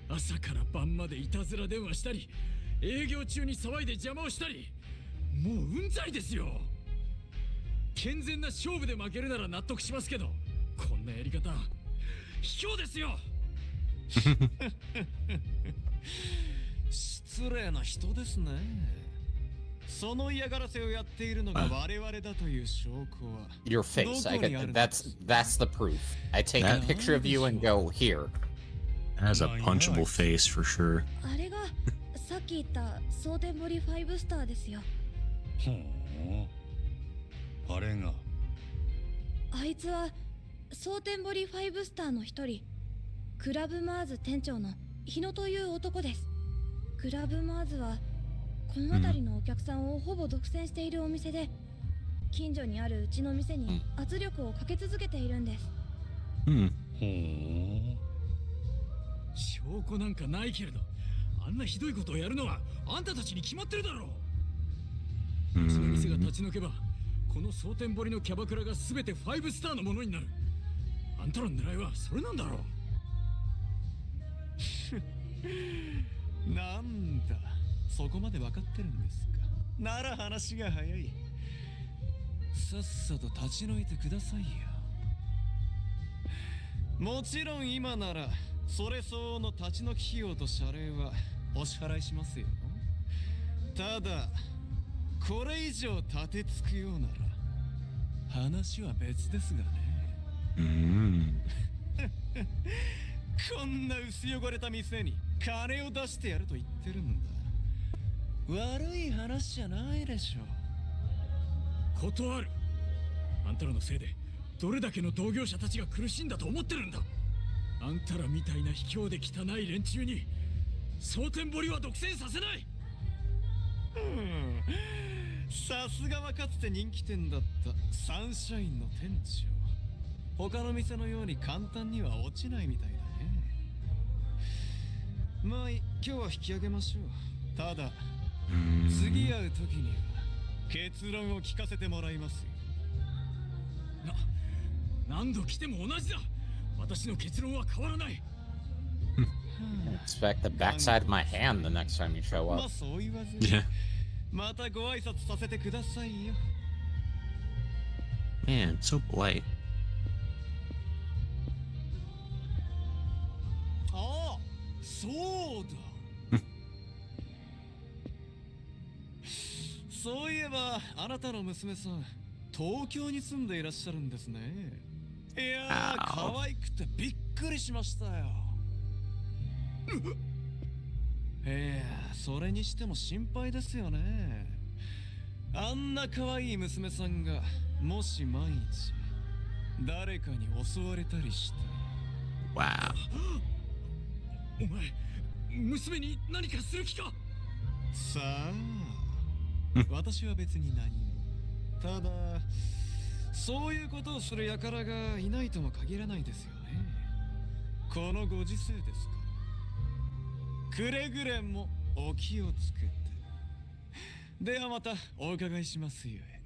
朝から晩までいたずら電話したり、営業中に騒いで邪魔をしたり、もううんざりですよ。健全な勝負で負けるなら納得しますけど、こんなやり方卑怯ですよ。失礼な人ですね。その嫌がらせをやっているのが我々だという証拠は。 Your face. I got that's the proof. I take a picture of you and go here. Has a punchable face for sure. あれがさっき言った蒼天堀5スターですよ。ほう。あれが。あいつは蒼天堀5スターの一人、クラブマーズ店長の日野という男です。クラブマーズはこの辺りのお客さんをほぼ独占しているお店で、近所にあるうちの店に圧力をかけ続けているんです。ほう。証拠なんかないけれど、あんなひどいことをやるのはあんたたちに決まってるだろう。うちの店が立ち退けば、この蒼天堀のキャバクラが全て5スターのものになる。あんたらの狙いはそれなんだろう。なんだ、そこまで分かってるんですか。なら話が早い。さっさと立ち退いてくださいよ。もちろん今ならそれ相応の立ち退き費用と謝礼はお支払いしますよ。ただこれ以上立てつくようなら話は別ですがね。こんな薄汚れた店に金を出してやると言ってるんだ。悪い話じゃないでしょ。断る。あんたらのせいでどれだけの同業者たちが苦しんだと思ってるんだ。あんたらみたいな卑怯で汚い連中に蒼天堀は独占させない。さすがはかつて人気店だったサンシャインの店長。他の店のように簡単には落ちないみたいだね。まあ今日は引き上げましょう。ただ次会う時には結論を聞かせてもらいますよ。何度来ても同じだ。私の結論は変わらない。Expect the backside of my hand the next time you show ま up. あそう言わずに Yeah. またご挨拶させてくださいよ。 Man, so polite. ああ、そうだ。そういえばあなたの娘さん東京に住んでいらっしゃるんですね。いやー、可愛くてびっくりしましたよ。いや、それにしても心配ですよね。あんな可愛い娘さんがもし万一誰かに襲われたりしたら Wow. お前娘に何かする気かさあ私は別に何もただそういうことをする輩がいないとも限らないですよねこのご時世ですからくれぐれもお気をつけてではまたお伺いしますゆえ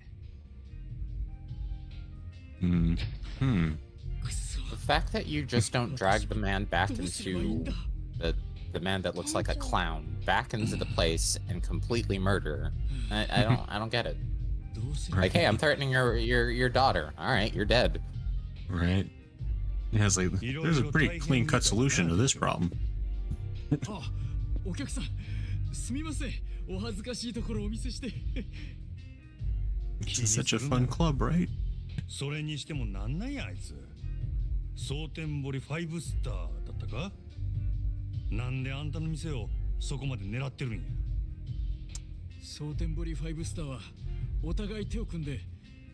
Hmm. Hmm. くそ The fact that you just don't drag the man back どうすればいいん into だ the man that looks like a clown back into the place and completely murder. I don't get it. どうすれば Like, hey, I'm threatening your daughter. All right, you're dead. Right. Yeah, it's like there's a pretty clean-cut solution to this problem. あお客さんすみませんお恥ずかしいところをお見せして This is such a fun club, right? それにしてもなんなんやあいつ。蒼天堀5スターだったか。なんであんたの店をそこまで狙ってるんや。蒼天堀5スターはお互い手を組んで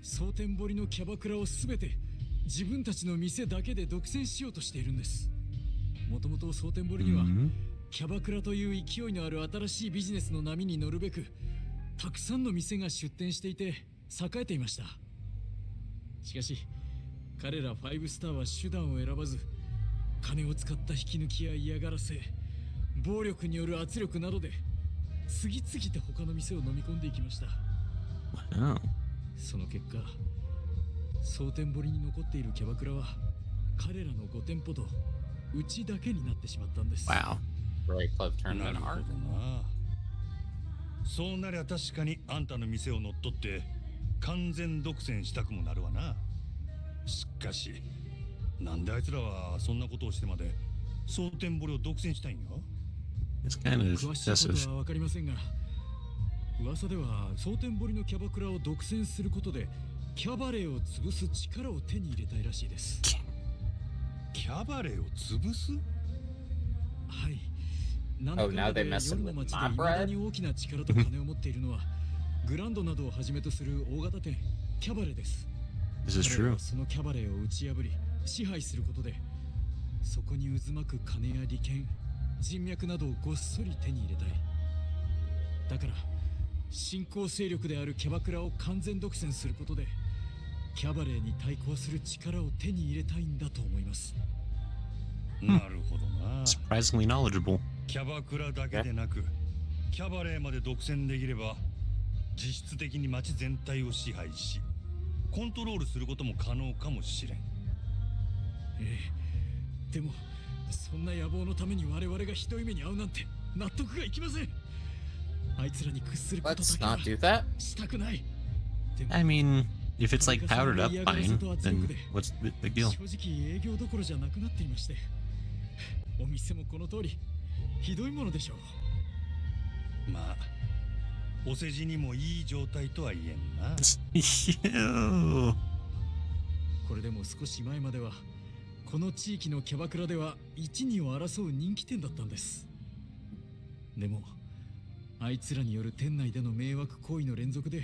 蒼天堀のキャバクラをすべて自分たちの店だけで独占しようとしているんです。もともと蒼天堀には Mhm. キャバクラという勢いのある新しいビジネスの波に乗るべくたくさんの店が出店していて栄えていました。しかし彼ら5スターは手段を選ばず金を使った引き抜きや嫌がらせ暴力による圧力などで次々と他の店を飲み込んでいきました。 Wow. その結果蒼天堀に残っているキャバクラは彼らの5店舗とうちだけになってしまったんです。 Wow. Right club turned な into るほど art. な。そうなりゃ確かにあんたの店を乗っ取って完全独占したくもなるわな。しかしなんであいつらはそんなことをしてまで蒼天堀を独占したいんよ。 It's kind of 詳しいこ excessive. とは分かりませんが噂では蒼天堀のキャバクラを独占することでキャバレーを潰す力を手に入れたいらしいです。キャバレーを潰す。はい。なんだ Oh, かん now だで they 夜 messing の with 街で my 未だ bread? に大きな力と金を持っているのはグランドなどをはじめとする大型店キャバレーです。 This is 彼ら true. はそのキャバレーを打ち破り支配することでそこに渦巻く金や利権人脈などをごっそり手に入れたい。だから新興勢力であるキャバクラを完全独占することでキャバレーに対抗する力を手に入れたいんだと思います。なるほどな。 Surprisingly knowledgeable. キャバクラだけでなくキャバレーまで独占できれば実質的に街全体を支配しコントロールすることも可能かもしれん。ええ、でもそんな野望のために我々がひどい目に遭うなんて納得がいきません。あいつらに屈すること Let's だ not け do は that. したくない。でも I mean, if it's like powdered up, fine. Then what's the big deal? 正直営業どころじゃなくなっていましてお店もこの通りひどいものでしょう。まあお世辞にもいい状態とは言えんな。 Ew. これでも少し前まではこの地域のキャバクラでは一二を争う人気店だったんです。でもあいつらによる店内での迷惑行為の連続で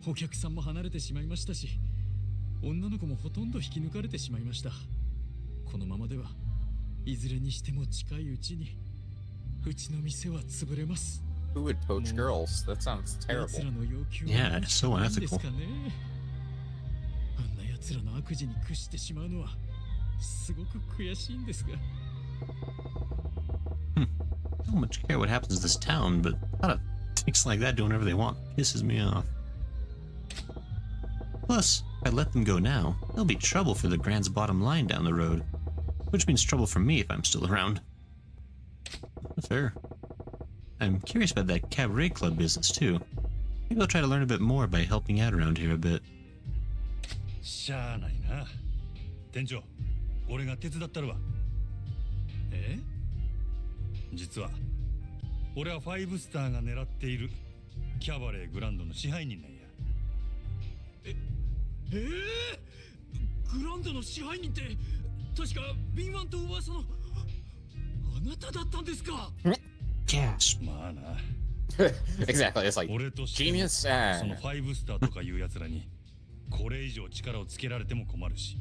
お客さんも離れてしまいましたし女の子もほとんど引き抜かれてしまいました。このままではいずれにしても近いうちにうちの店は潰れます。 Who would poach girls? That sounds 奴 terrible. らの要求 Yeah, は it's so 何です unethical. かね。あんな奴らの悪事に屈してしまうのはすごく悔しいんですが。 Don't much care what happens in this town, but a lot of dicks like that doing whatever they want pisses me off. Plus, if I let them go now, there'll be trouble for the Grand's bottom line down the road, which means trouble for me if I'm still around. Fair. I'm curious about that cabaret club business too. Maybe I'll try to learn a bit more by helping out around here a bit. しゃあないな。店長、俺が手伝ったるわ。え？実は俺は5スターが狙っているキャバレーグランドの支配人なんや。グランドの支配人って確か敏腕と噂のあなただったんですか？ Gasp. まあな、Exactly. It's like 俺としても genius. その5スターとかいうやつらにこれ以上力をつけられても困るし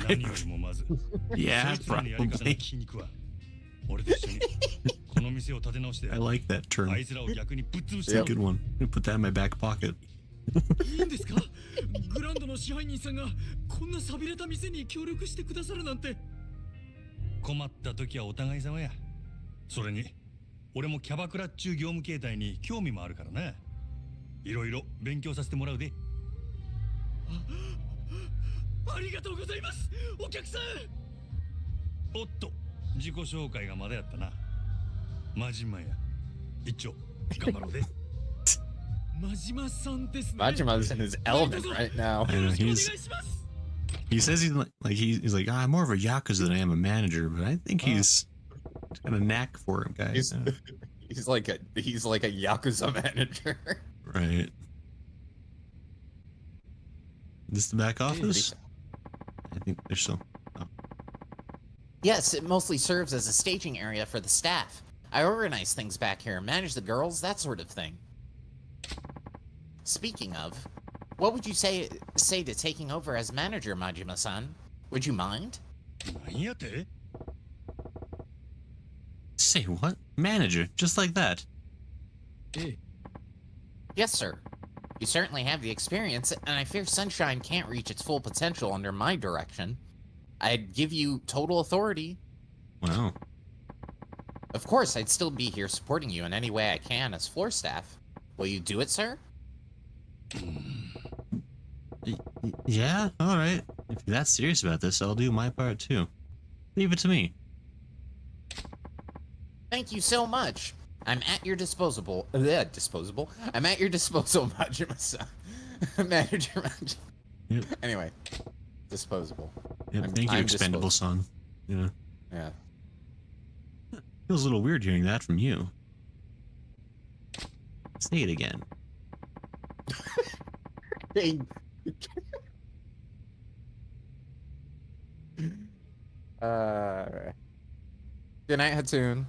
何よりもまず Yeah, そいつらのやり方の probably. 聞きにくわ俺と一緒にこの店を立て直して I like that あ term. いつらを逆にぶっ潰し It's て a good one. I'm gonna put that in my back pocket. いいんですか？グランドの支配人さんがこんな寂れた店に協力してくださるなんて。困った時はお互い様やそれに俺もキャバクラっちゅう業務形態に興味もあるからないろいろ勉強させてもらうでありがとうございます、お客さん。おっと自己紹介がまだやったなマジマや一丁頑張ろうで真島さんですね。 Majima's in his element right now. I know よろしくお願い he's します。 he says he's like I'm more of a yakuza than I am a manager, but I think he's got a knack for him, guys. He's like a Yakuza manager. Right. This the back office? I think there's still. Oh. Yes, it mostly serves as a staging area for the staff. I organize things back here, manage the girls, that sort of thing. Speaking of, what would you say to taking over as manager, Majima-san? Would you mind? なんやて Say what? Manager, just like that. Yes, sir. You certainly have the experience, and I fear Sunshine can't reach its full potential under my direction. I'd give you total authority. Wow. Of course, I'd still be here supporting you in any way I can as floor staff. Will you do it, sir? Yeah, all right. If you're that serious about this, I'll do my part too. Leave it to me. Thank you so much. I'm at your disposable. I'm at your disposal, Majima-san. Manager. Yep. Anyway, disposable. Yep, thank you, I'm expendable son. Yeah. Yeah. Feels a little weird hearing that from you. Say it again. Hey. Good night, Hatun.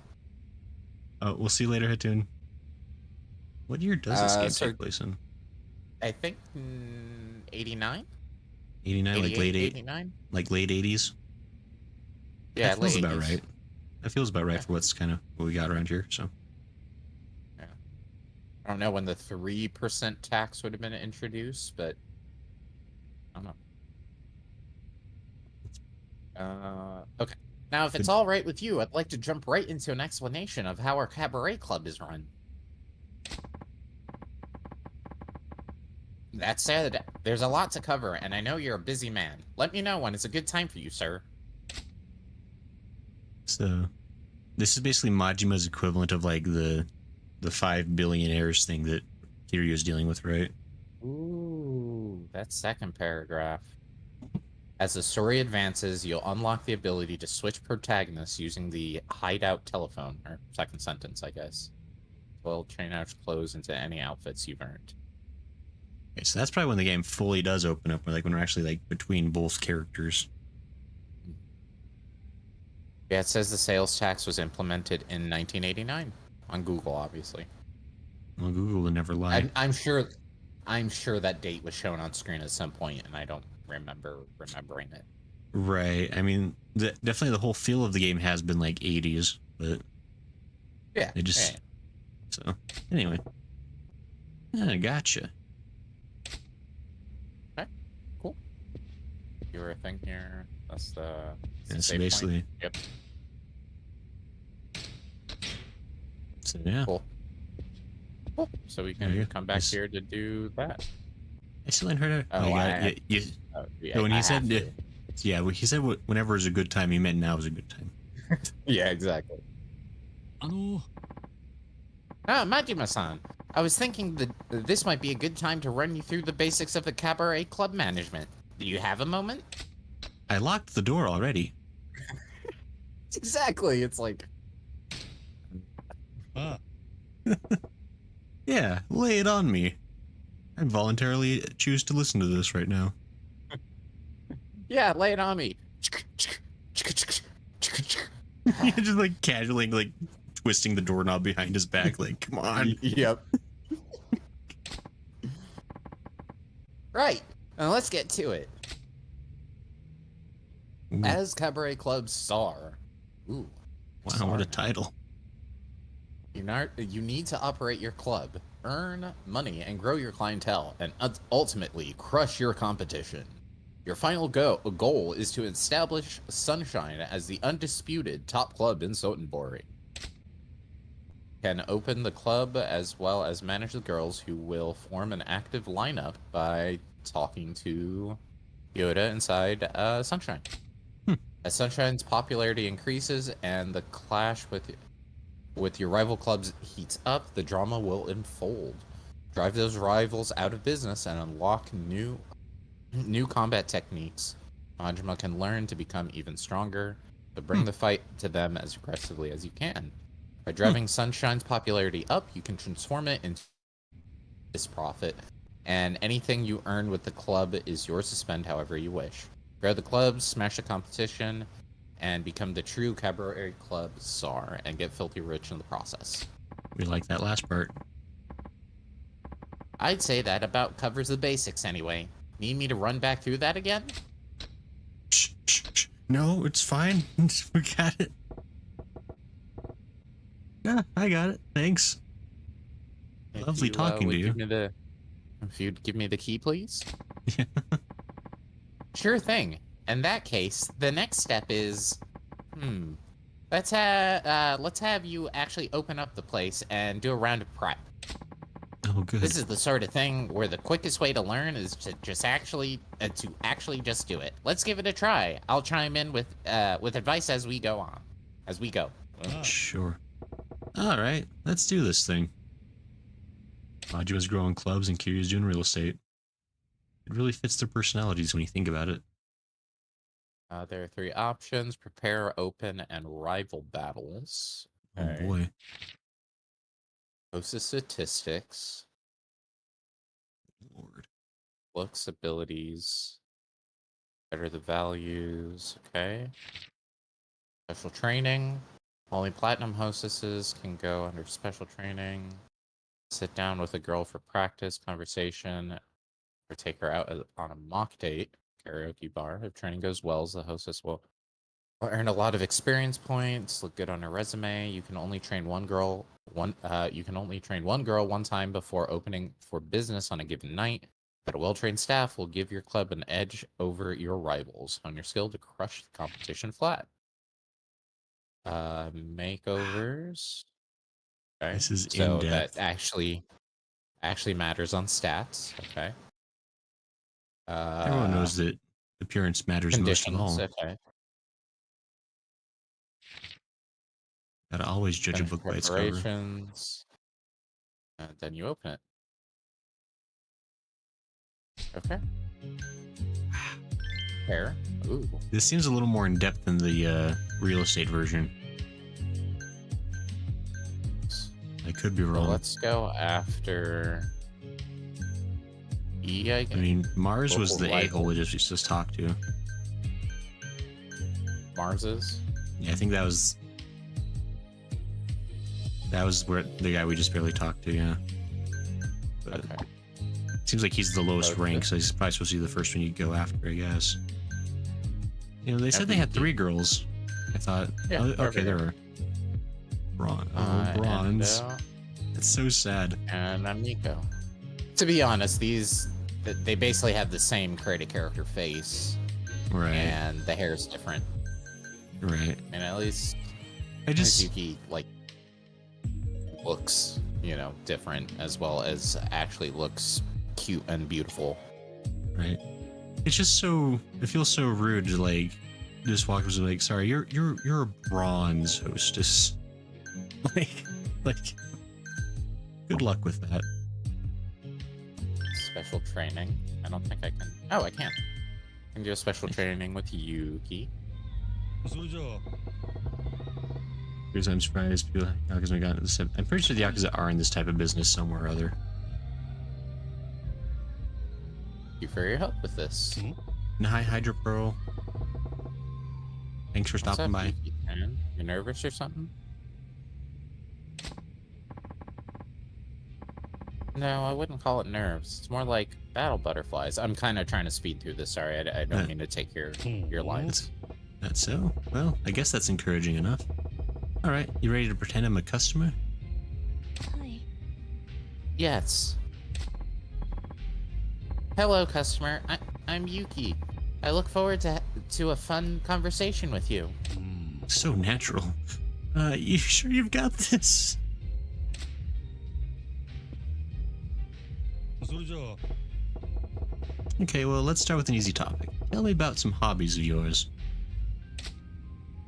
Oh, we'll see you later, Hatun. What year does this game so- take place in? I think 89? 89, like late 89? like late 80s. Yeah, that feels late about 80s. right. That feels about right Yeah. for what's kind of what we got around here. So I don't know when the 3% tax would have been introduced, but I don't know. Okay. Now, if it's all right with you, I'd like to jump right into an explanation of how our cabaret club is run. That said, there's a lot to cover, and I know you're a busy man. Let me know when it's a good time for you, sir. So, this is basically Majima's equivalent of like the 5 billionaires thing that Kiryu's dealing with, right? Ooh, that second paragraph. As the story advances, you'll unlock the ability to switch protagonists using the hideout telephone, or second sentence, I guess. Will change clothes into any outfits you've earned. Okay, so that's probably when the game fully does open up, like when we're actually like between both characters. Yeah, it says the sales tax was implemented in 1989 on Google, obviously. Well, Google would never lie. I'm sure that date was shown on screen at some point, and I don't remember remembering it. Right. I mean, definitely the whole feel of the game has been like 80s, but Yeah. they just yeah. so anyway. Yeah, gotcha. Cool. You were a thing here. That's the. Yeah, so save point? basically, Yep. so yeah. Cool. Cool. So we There can you go. come back Yes. here to do that. I still ain't heard it. Oh, you got I- it. You, Oh, so when I he said, have to. yeah, when he said whenever is a good time, he meant now is a good time. Yeah, exactly. あの Ah, Majima-san. I was thinking that this might be a good time to run you through the basics of the cabaret club management. Do you have a moment? I locked the door already. Exactly. It's like, あ Yeah, lay it on me. I voluntarily choose to listen to this right now. yeah, lay it on me. Just like casually like twisting the doorknob behind his back. Like, come on. Yep. Right. Now let's get to it. Ooh, As Cabaret Club Czar. Ooh. wow, what a title. You need to operate your club, earn money, and grow your clientele, and ultimately crush your competition. Your final goal is to establish Sunshine as the undisputed top club in Sotenbori. Can open the club as well as manage the girls, who will form an active lineup by talking to Yoda inside Sunshine. As Sunshine's popularity increases and the clash with your rival clubs heats up, the drama will unfold. Drive those rivals out of business and unlock new combat techniques Majima can learn to become even stronger, but bring the fight to them as aggressively as you can. By driving Sunshine's popularity up, you can transform it into this profit, and anything you earn with the club is yours to spend however you wish. Grow the club, smash the competition, and become the true Cabaret Club Czar, and get filthy rich in the process. We like that last part. I'd say that about covers the basics anyway. Need me to run back through that again? Shh. No, it's fine. We got it. Yeah, I got it. Thanks. Lovely talking to you. If you'd give me the key, please. Yeah. Sure thing. In that case, the next step is, let's have you actually open up the place and do a round of prep. Oh, good. This is the sort of thing where the quickest way to learn is to just actually just do it. Let's give it a try. I'll chime in with advice as we go. Sure. All right, let's do this thing. Majima's growing clubs and Kiryu's doing real estate. It really fits their personalities when you think about it. There are 3 options: prepare, open, and rival battles. Oh boy. Hostess statistics. Lord. Looks, abilities. Better the values. Okay. Special training. Only platinum hostesses can go under special training. Sit down with a girl for practice, conversation, or take her out on a mock date. Karaoke bar. If training goes well, the hostess will earn a lot of experience points. Look good on her resume. You can only train one girl one time before opening for business on a given night. But a well-trained staff will give your club an edge over your rivals on your skill to crush the competition flat. Makeovers. Okay. This is so in-depth. that actually matters on stats. Okay. Everyone knows that appearance matters most of all. Okay. Gotta always judge a book by its cover. Preparations. And then you open it. Okay. Hair. Ooh. This seems a little more in depth than the real estate version. I could be Well, wrong. let's go after E, I guess. I mean, Mars was Local the rival. a-hole we just talked to. Mars's. Yeah, I think that was where the guy we just barely talked to. Yeah. But Okay. seems like he's the lowest Okay. rank, so he's probably supposed to be the first one you go after, I guess. You know, they said they had 3 girls. I thought, Yeah, oh, they're okay, there bigger. were. Bronze. And, That's so sad. and Nico. To be honest, they basically have the same created character face, Right. and the hair is different. Right. And at least I just Yuki looks, different, as well as actually looks cute and beautiful. right. It's just so it feels so rude to just walk up and be like, sorry, you're a bronze hostess. like good luck with that. Special training. I don't think I can. Oh, I can. I can do a special training with Yuki. それじゃあ Because I'm surprised people Yakuza got into this. I'm pretty sure the Yakuza are in this type of business somewhere or other. Thank you for your help with this. And hi, Hydro Pearl. Thanks for What's stopping up, by. Yuki, man? You nervous or something? No, I wouldn't call it nerves. It's more like battle butterflies. I'm kind of trying to speed through this. Sorry, I don't mean to take your lines. That's so? Well, I guess that's encouraging enough. Alright, you ready to pretend I'm a customer? はい。 Yes. Hello, customer. I'm Yuki. I look forward to a fun conversation with you. So natural. You sure you've got this? それじゃあ Okay, well, let's start with an easy topic. Tell me about some hobbies of yours.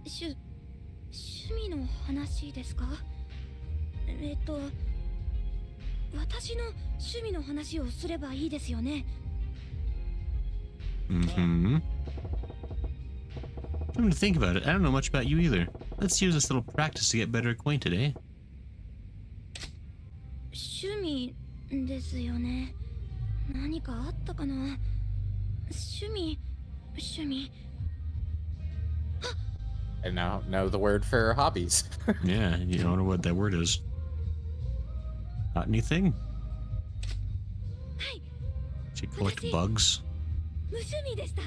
趣味の話ですか？私の趣味の話をすればいいですよね。Mm-hmm. Come to think about it, I don't know much about you either. Let's use this little practice to get better acquainted, eh? 趣味ですよね。何かあったかな？趣味。 I now know the word for hobbies. Yeah, you don't know what that word is. Got anything? はい、 She collect bugs? 無趣味でした。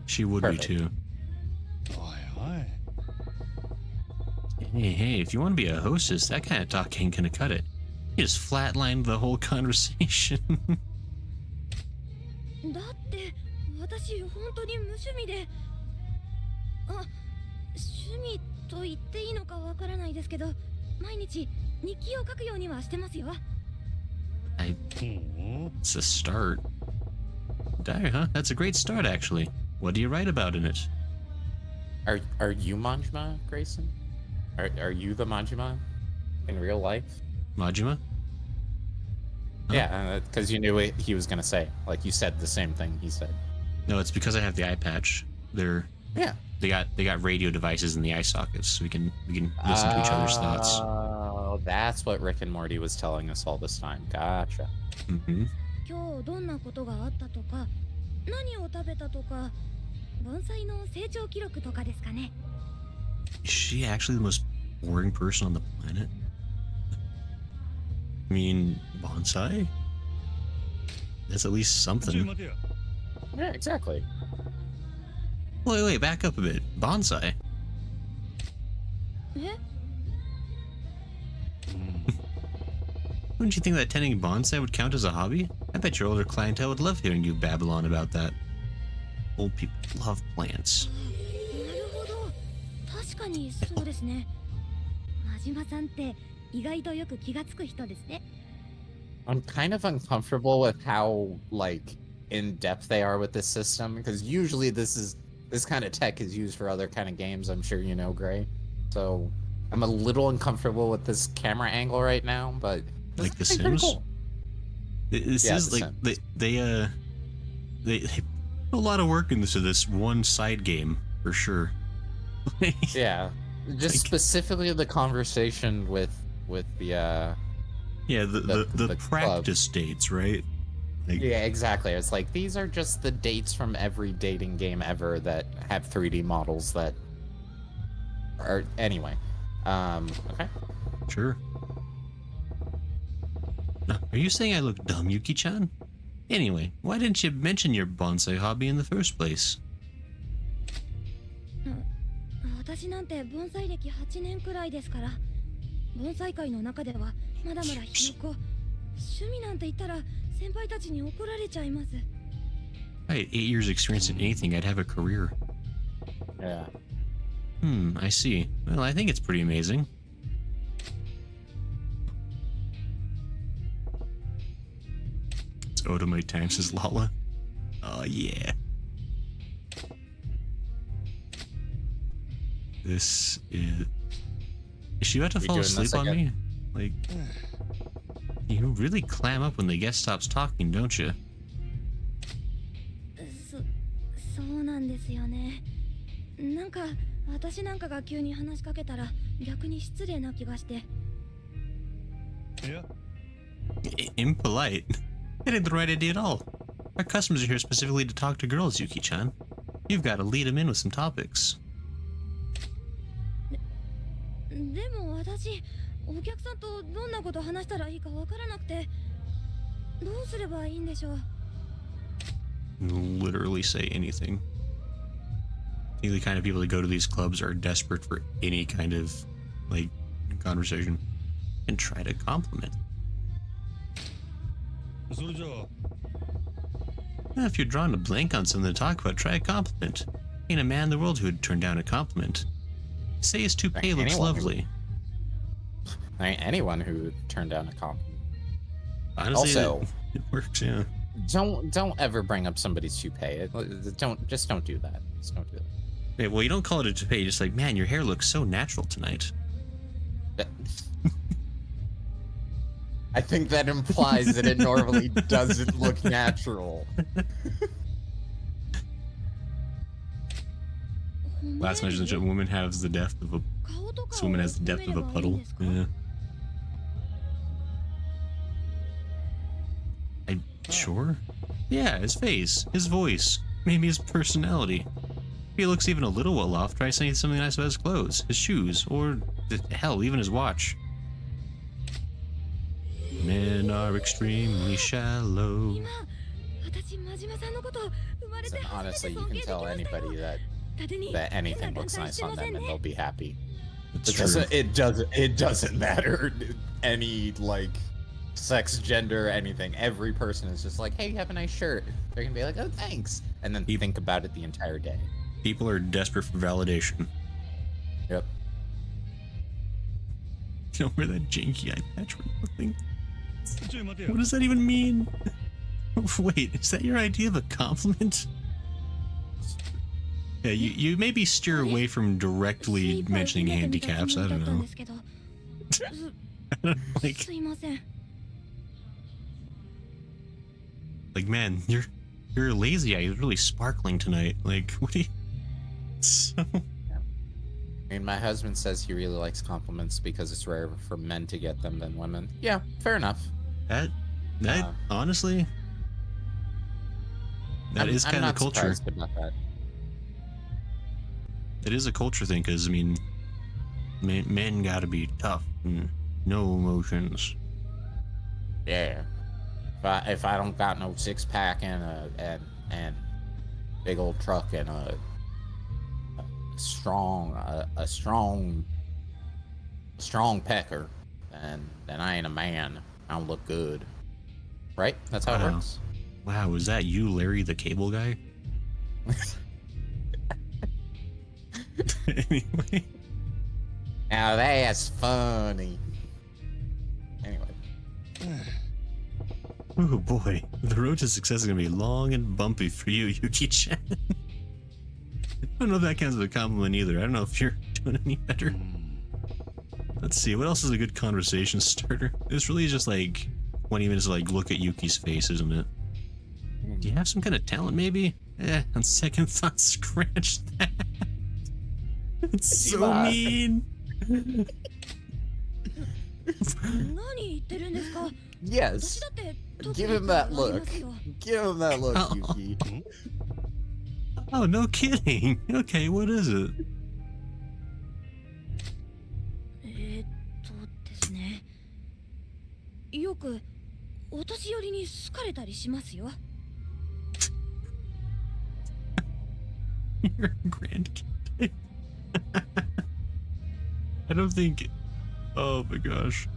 She would be Perfect. too. おいおい Hey, if you want to be a hostess, that kind of talk ain't gonna cut it. You just flatlined the whole conversation. だって私本当に無趣味で、あ、趣味と言っていいのかわからないですけど、毎日日記を書くようにはしてますよ。 It's a start. Dire, huh? That's a great start, actually. What do you write about in it? Are you Manjima, Grayson? Are you the Manjima in real life? Majima? Huh? Yeah, because you knew what he was gonna say. Like you said the same thing he said. No, it's because I have the eyepatch. Yeah. They got radio devices in the eye sockets, so we can listen to each other's thoughts. Oh, that's what Rick and Morty was telling us all this time. Gotcha. Mm-hmm. 今日どんなことがあったとか、何を食べたとか、盆栽の成長記録とかですかね。 Is she actually the most boring person on the planet? I mean, bonsai? That's at least ちょい something. 待てや Yeah, exactly. Wait, back up a bit. Bonsai? え？ Wouldn't you think that tending bonsai would count as a hobby? I bet your older clientele would love hearing you babble on about that. Old people love plants. なるほど。確かにそうですね。真島さんって意外とよく気がつく人ですね。 I'm kind of uncomfortable with how like in depth they are with this system because usually this kind of tech is used for other kind of games. I'm sure you know, Gray. So I'm a little uncomfortable with this camera angle right now, but Like The it's pretty Sims? cool. This Yeah, is The like they put a lot of work into this one side game for sure. Yeah, just Like- specifically the conversation with the Yeah, the the practice dates, right? Like, yeah, exactly. It's like these are just the dates from every dating game ever that have 3D models that are anyway. Okay. sure. Are you saying I look dumb, Yuki-chan? Anyway, why didn't you mention your bonsai hobby in the first place? 私なんて盆栽歴8年くらいですから、盆栽界の中ではまだまだひよこ。趣味なんて言ったら先輩たちに怒られちゃいます。 I had 8 years experience in anything, I'd have a career. Yeah. I see. Well, I think it's pretty amazing. It's Otomite times as Lala. Oh, yeah. This is... Is she about to We fall doing asleep this on again? me? Like... You really clam up when the guest stops talking, don't you? そうなんですよね。なんか私なんかが急に話しかけたら逆に失礼な気がして。いや Impolite? That ain't the right idea at all. Our customers are here specifically to talk to girls, Yuki-chan. You've got to lead them in with some topics. でも私、お客さんとどんなこと話したらいいかわからなくて、どうすればいいんでしょう。 Literally say anything. I think the kind of people that go to these clubs are desperate for any kind of like conversation and try to compliment. それじゃあ If you're drawing a blank on something to talk about, try a compliment. Ain't a man in the world who'd turn down a compliment. Say his toupee looks Anyone who- lovely. Anyone who turned down a compliment. Honestly, Also, it works, yeah. don't ever bring up somebody's toupee. Don't do that. Just don't do that. Yeah, well, you don't call it a toupee. You're just like, man, your hair looks so natural tonight. I think that implies that it normally doesn't look natural. Last measure, a woman has the depth of a. This woman has the depth of a puddle. Yeah. Sure. Yeah, his face, his voice, maybe his personality. If he looks even a little well off, try saying something nice about his clothes, his shoes, or hell, even his watch. Men are extremely shallow. So honestly, you can tell anybody that anything looks nice on them and they'll be happy. It's Because true. it doesn't matter any like sex, gender, anything. Every person is just like, hey, you have a nice shirt. They're gonna be like, oh, thanks, and then think about it the entire day. People are desperate for validation. Yep. You know where that janky eyepatch thing? ちょい待てよ What does that even mean? Wait, is that your idea of a compliment? Yeah, you maybe steer away from directly mentioning handicaps. I don't know. like, すいません。 like, man, your lazy eye is really sparkling tonight. Like, what do you? So, I mean, my husband says he really likes compliments because it's rarer for men to get them than women. Yeah, fair enough. that honestly, that is kind of the culture. I'm not surprised about that. It is a culture thing, because I mean, men gotta be tough and no emotions. Yeah. If I don't got no six pack and big old truck and a strong pecker, then I ain't a man. I don't look good. Right? That's how it Wow. works. Wow, is that you, Larry the Cable Guy? Anyway, Now that's funny. Anyway. oh boy, the road to success is gonna be long and bumpy for you, Yuki-chan. I don't know if that counts as a compliment either. I don't know if you're doing any better. Let's see, what else is a good conversation starter? It's really just like 20 minutes to like look at Yuki's face, isn't it? Do you have some kind of talent, maybe? On second thought, scratch that. It's so Iva. mean. 何言ってるんですか。 Yes. 私だって特 Give に him that あり look. ますよ。 Give him that look, Oh. Yuki. Oh, no kidding. Okay, what is it? ですね。よくお年寄りに好かれたりしますよ。 Your grandkid. I don't think. Oh my gosh.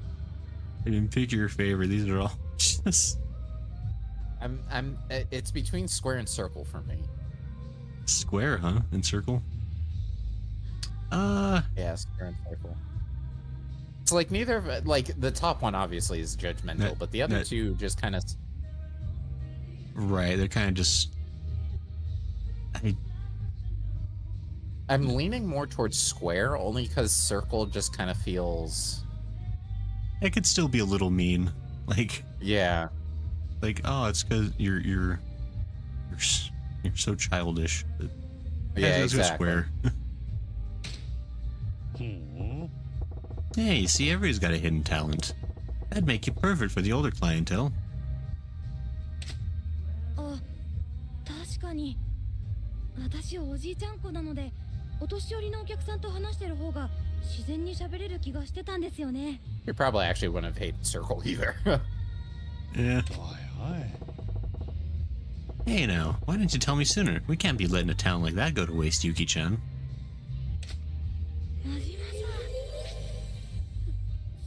I didn't pick your favorite. These are all just It's between square and circle for me. square, huh? And circle. Yeah, square and circle. It's like neither of like the top one obviously is judgmental, but the other two just kind of. Right. They're kind of just. I'm leaning more towards square only because circle just kind of feels. It could still be a little mean. Like, Yeah. oh, it's because you're so childish. But Yeah, let's go exactly. square. ほう Hey, you see, everybody's got a hidden talent. That'd make you perfect for the older clientele. あ、確かに。私おじいちゃん子なので、お年寄りのお客さんと話してる方が自然に喋れる気がしてたんですよね。 You probably actually wouldn't have hated Circle either. Yeah. おいおい Hey now, why didn't you tell me sooner? We can't be letting a talent like that go to waste, Yuki-chan. 真島さん、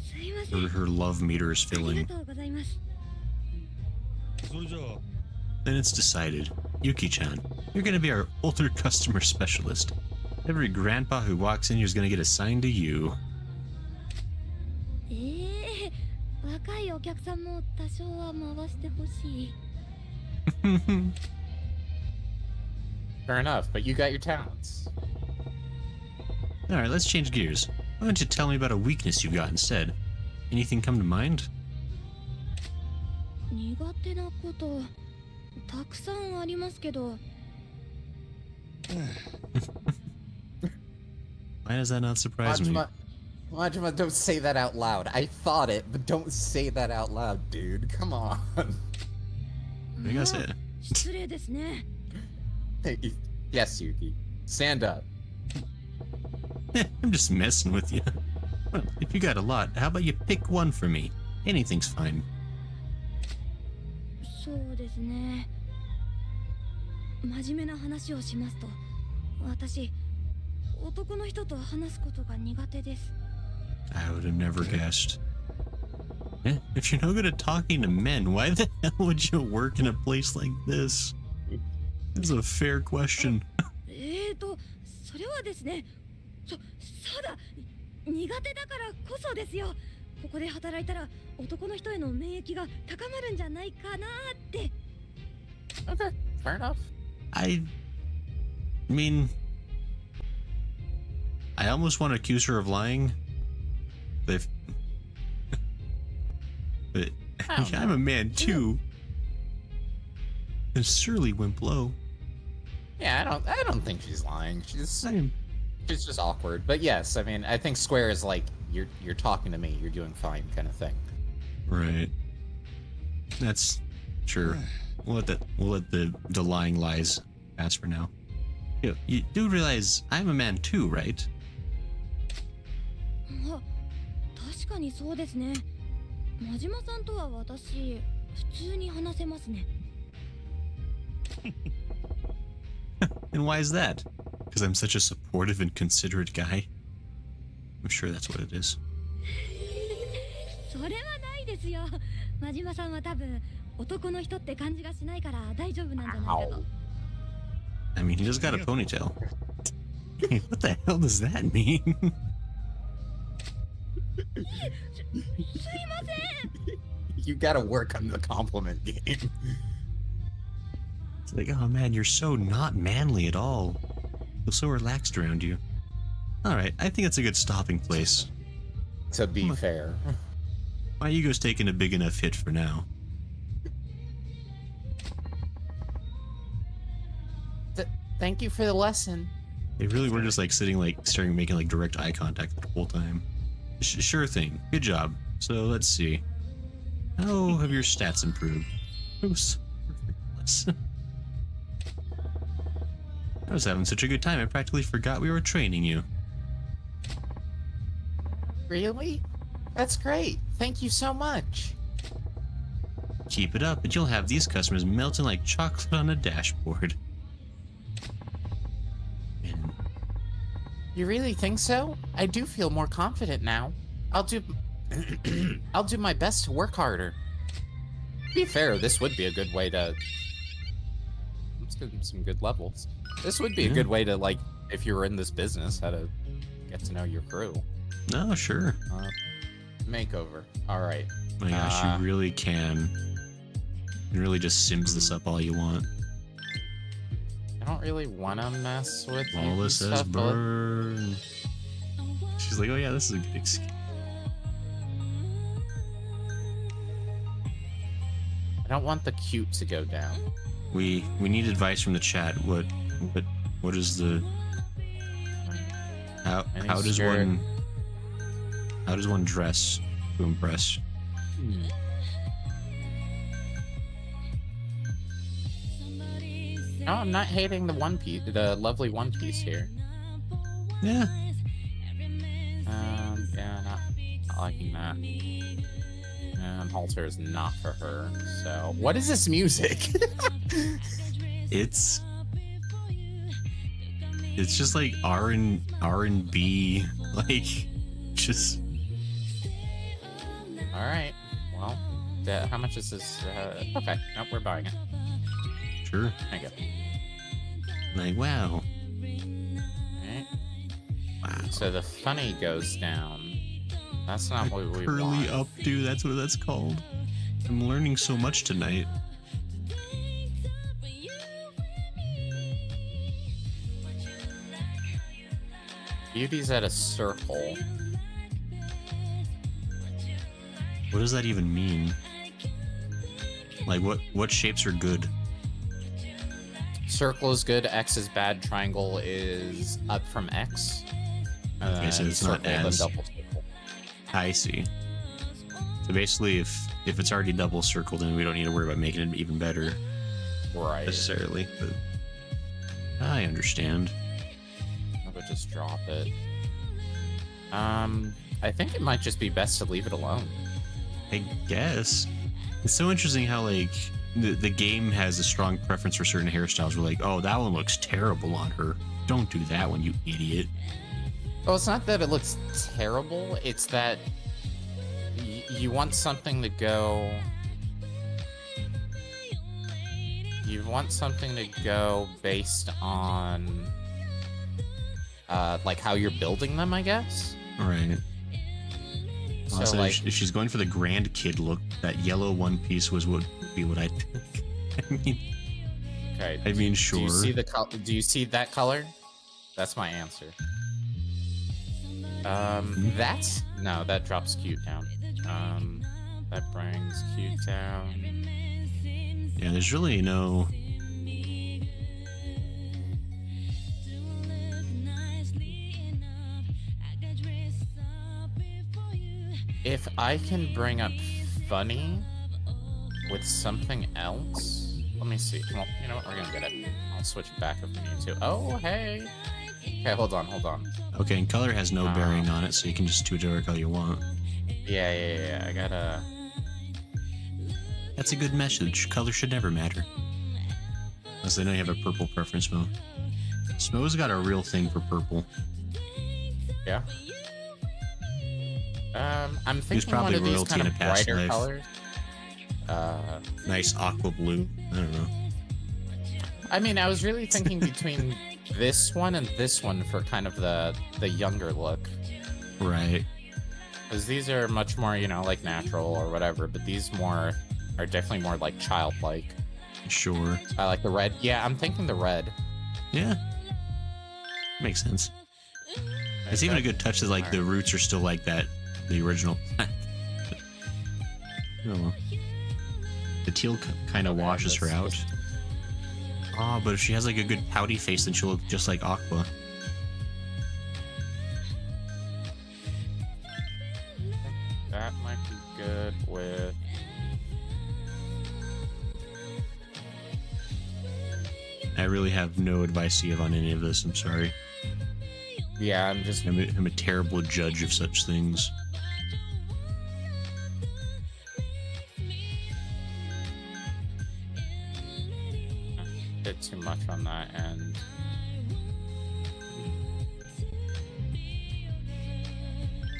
すいません。 Her love meter is あり filling. がとうございます。それじゃあ Then it's decided. Yuki-chan, you're gonna be our older customer specialist. Every grandpa who walks in here is gonna get assigned to you. 若いお客さんも多少は回してほしい。 Fair enough, but you got your talents. Alright, let's change gears. Why don't you tell me about a weakness you got instead? Anything come to mind? 苦手なことたくさんありますけど、 Why does that not surprise me? Majima, don't say that out loud. I thought it, but don't say that out loud, dude. Come on. I gotta say it. 失礼ですね。 Yes, Yuki. Stand up. I'm just messing with you. Well, if you got a lot, how about you pick one for me? Anything's fine. そうですね。真面目な話をしますと、私、男の人と話すことが苦手です。 I would have never guessed. If you're no good at talking to men, why the hell would you work in a place like this? This is a fair question. それはですね、そうだ、苦手だからこそですよ。ここで働いたら男の人への免疫が高まるんじゃないかなって。 Okay, fair enough. I mean, I almost want to accuse her of lying. But I'm a man too. And surely went low. Yeah, I don't think she's lying. She's Same. just awkward. But yes, I mean, I think Square is like you're talking to me, you're doing fine kind of thing. Right. That's sure. We'll let the lying lies pass for now. You do realize I'm a man too, right? あ、確かにそうですね。真島さんとは私、普通に話せますね。 And why is that? Because I'm such a supportive and considerate guy? I'm sure that's what it is. それはないですよ。真島さんは多分男の人って感じがしないから大丈夫なんじゃないかと。 I mean, he just got a ponytail. What the hell does that mean? すいません。 You gotta work on the compliment game. It's like, oh man, you're so not manly at all. Feel so relaxed around you. Alright, I think that's a good stopping place. To be fair. My ego's taken a big enough hit for now. Thank you for the lesson. They really were just like sitting like staring, making like direct eye contact the whole time. Sure thing. Good job. So let's see. How have your stats improved? I was having such a good time I practically forgot we were training you. Really? That's great. Thank you so much. Keep it up and you'll have these customers melting like chocolate on a dashboard. Man, You really think so? I do feel more confident now. I'll do I'll do my best to work harder. To be fair, this would be a good way to let's get some good levels. This would be a good way to, like, if you were in this business, how to get to know your crew. no, sure. Makeover. All right. My gosh, you really can. You can really just sims this up all you want. I don't really want to mess with you All and this says stuff, but burn. She's like, oh yeah, this is a good excuse. I don't want the cute to go down. We need advice from the chat. What is the how does one dress to impress? No, I'm not hating the one piece, the lovely one piece here. Yeah. liking that. And halter is not for her. So, what is this music? It's just like R&B, like just. All right. Well, how much is this? Okay. Nope, we're buying it. Sure. There you go. Like, wow. Alright. Wow. So the funny goes down. That's not what we Curly want. updo, that's what that's called. I'm learning so much tonight. Beauty's at a circle. What does that even mean? Like, what shapes are good? Circle is good, X is bad, triangle is up from X. And Okay, so then it's not circle, then as- double circle. I see. So basically, if it's already double circled, then we don't need to worry about making it even better Right. necessarily. But I understand. I would just drop it. I think it might just be best to leave it alone. I guess it's so interesting how like the game has a strong preference for certain hairstyles. We're like, oh, that one looks terrible on her. Don't do that one, you idiot. Well, it's not that it looks terrible, it's that you want something to go. You want something to go based on like how you're building them, I guess. All right. So Also, like, if she's going for the grand kid look, that yellow one piece would be what I'd pick. okay. I mean, Do sure. you see Do you see that color? That's my answer. That's no, that drops cute down. That brings cute down. Yeah, there's really no. If I can bring up funny with something else, let me see. Well, you know what? We're gonna get it. I'll switch back up to you too. Oh, hey. Okay, hold on. Okay, and color has no bearing on it, so you can just do whatever color you want. Yeah. I gotta. That's a good message. Color should never matter. Unless they know you have a purple preference, Smoe. Smoe's got a real thing for purple. Yeah. I'm thinking probably one of these royalty kind in of a past brighter life. colors. Nice aqua blue. I don't know. I mean, I was really thinking between this one and this one for kind of the younger look. Right. Because these are much more, you know, like natural or whatever, but these are definitely more like childlike. Sure. I like the red. Yeah, I'm thinking the red. Yeah. Makes sense. It's even a good touch that like the roots are still like that, the original plant. Oh well. The teal kind of washes her out. Oh, but if she has like a good pouty face, then she'll look just like Aqua. That might be good with. I really have no advice to give on any of this. I'm sorry. Yeah, I'm a terrible judge of such things. Bit too much on that end.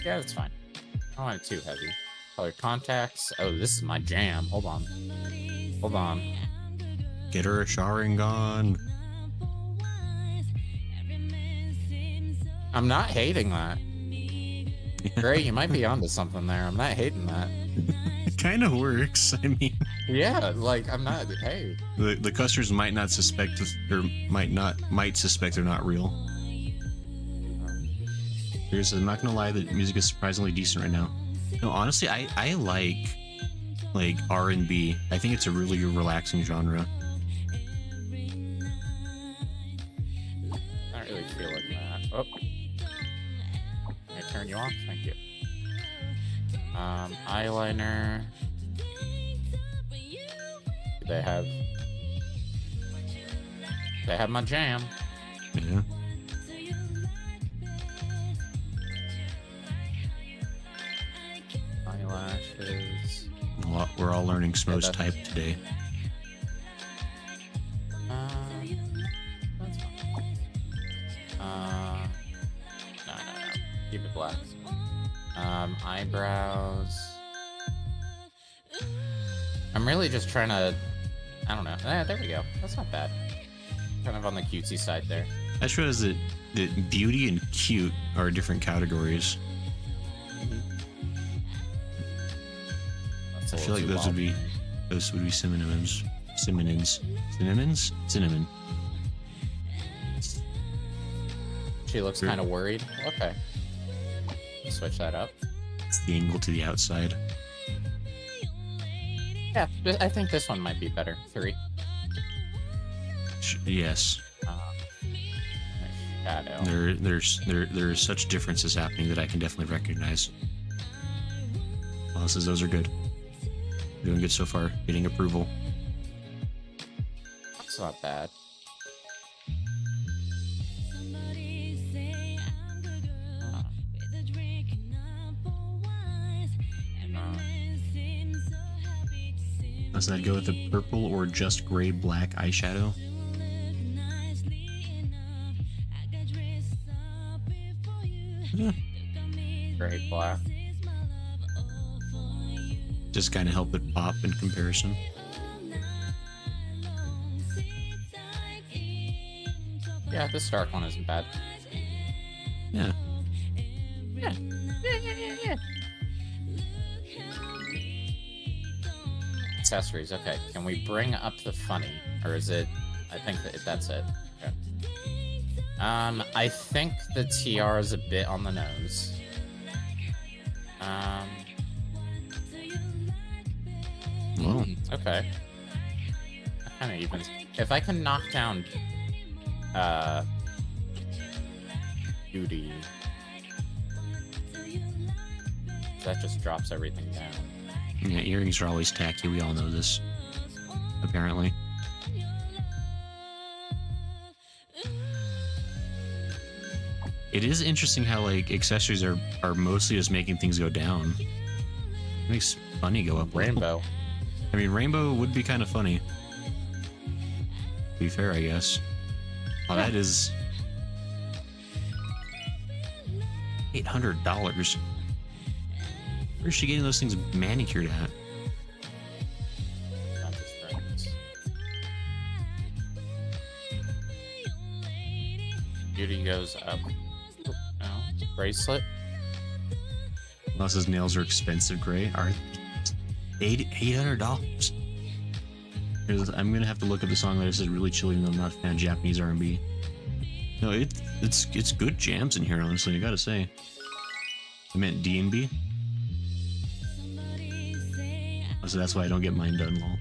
Yeah, that's fine. I don't want it too heavy. Color contacts. Oh, this is my jam. Hold on. Get her a Sharingan. I'm not hating that. Gray, you might be onto something there. I'm not hating that. It kind of works. I mean, Yeah, like I'm not. Hey, the customers might not suspect, or might suspect they're not real. I'm not gonna lie, the music is surprisingly decent right now. No, honestly, I like R&B. I think it's a really relaxing genre. I don't really feel like that. Oh, can I turn you off? Thank you. Eyeliner. They have my jam. Yeah. We're all learning Smoe's that's- type today. That's fine. No. Keep it black. Eyebrows. I'm really just trying to. I don't know. There we go. That's not bad. Kind of on the cutesy side there. I just realized that beauty and cute are different categories. That's a I feel like little those too would be synonyms. Synonyms? Cinnamon. She looks kind of worried. Okay. Switch that up. It's the angle to the outside. Yeah, I think this one might be better. 3. Yes. Shadow. There are such differences happening that I can definitely recognize. Well, says those are good. Doing good so far. Getting approval. That's not bad. Doesn't that go with the purple or just gray-black eyeshadow? Yeah. Great black. Just kind of help it pop in comparison. Yeah, this dark one isn't bad. Yeah. Yeah. Accessories, okay. Can we bring up the funny? Or is it... I think that's it. Okay. I think the tiara is a bit on the nose. Well, Okay. Kind of even. If I can knock down... beauty... That just drops everything down. yeah, earrings are always tacky. We all know this. Apparently. It is interesting how, like, accessories are mostly just making things go down. It makes funny go up. Rainbow. I mean, rainbow would be kind of funny. To be fair, I guess. Well, that is $800. Where's she getting those things manicured at? Not just friends. Beauty goes up. Oh, no. Bracelet. Unless his nails are expensive gray. Are $800? I'm gonna have to look up the song that I said really chill, even though I'm not a fan of Japanese R&B. No, it's good jams in here, honestly. I gotta say. I meant D&B. So that's why I don't get mine done, lol.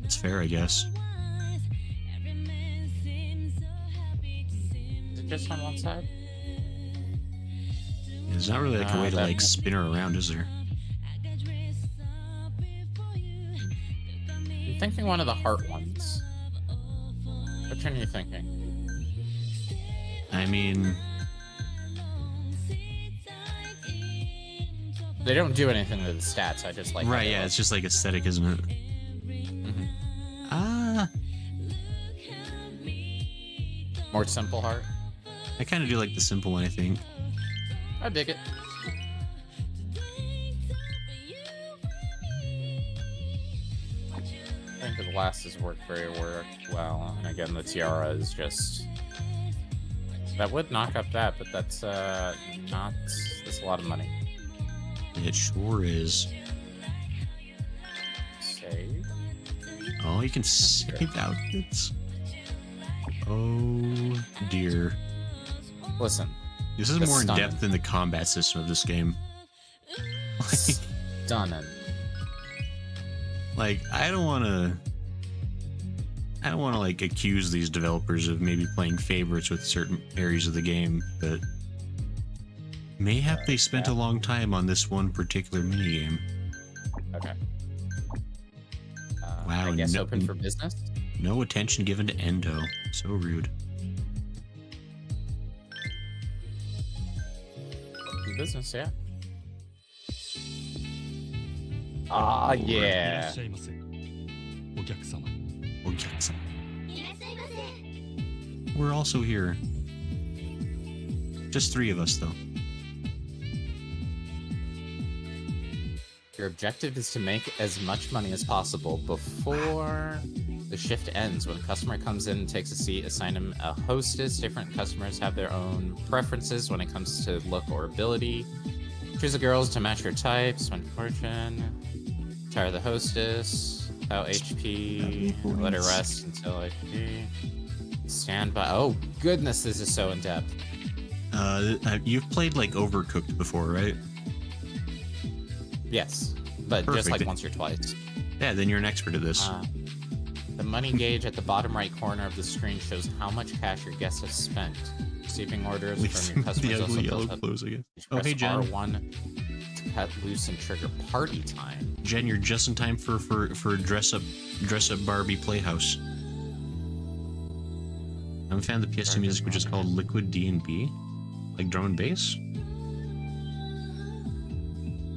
It's fair, I guess. Is it just on one side? There's not really like a way to that- like spin her around, is there? I'm thinking one of the heart ones. Which one are you thinking? I mean, They don't do anything to the stats. I just like. how right? they Yeah, look. it's just like aesthetic, isn't it? Mhm. Ah, More simple heart. I kind of do like the simple one, I think. I dig it. I think the glasses work very well, and again the tiara is just that would knock up that, but that's not. That's a lot of money. It sure is. Save. Oh, you can save outfits. Oh dear. Listen, This is That's more in stunning. depth than the combat system of this game. stunning. Like, I don't want to like accuse these developers of maybe playing favorites with certain areas of the game, but mayhap they spent a long time on this one particular minigame. Okay. Wow, I guess no- open for business. No attention given to Endo. So rude. Open business, yeah. Ah, いらっ yeah. しゃいませ。お客様。 Ojaksan. We're also here. Just 3 of us, though. Your objective is to make as much money as possible before the shift ends. When a customer comes in and takes a seat, assign him a hostess. Different customers have their own preferences when it comes to look or ability. Choose the girls to match your type. Spend fortune. Tire the hostess. Without HP. Let her rest until HP. Stand by. Oh, goodness, this is so in-depth. You've played, like, Overcooked before, right? Yes, but just Perfect. like once or twice. Yeah, then you're an expert at this. The money gauge at the bottom right corner of the screen shows how much cash your guests have spent. Receiving orders from your customers the also ugly yellow fills up. clothes, I guess. Oh, Press hey, Jen. R1 to cut loose and trigger party time. Jen, you're just in time for dress up Barbie Playhouse. I'm a fan of the PS2 music, which is called Liquid D&B, like drum and bass.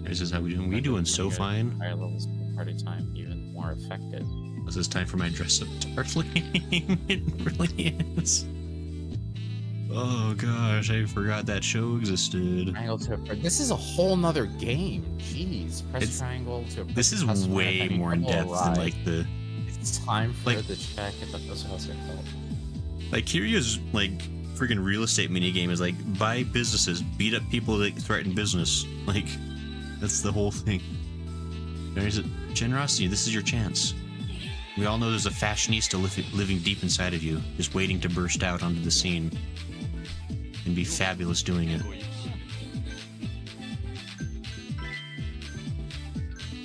This is how we doing. We doing so fine. Higher levels make party time even more effective. This is time for my dress up darling. It really is. Oh gosh, I forgot that show existed. Triangle to approach. This is a whole nother game. Jeez. Press triangle to approach. This is the customer way if any more in trouble depth than arrives. like the It's time for like- the check if the customers are filled. like Kirio's like freaking real estate minigame is like buy businesses, beat up people that threaten business. Like that's the whole thing. There's a generosity. This is your chance. We all know there's a fashionista living deep inside of you, just waiting to burst out onto the scene and be fabulous doing it.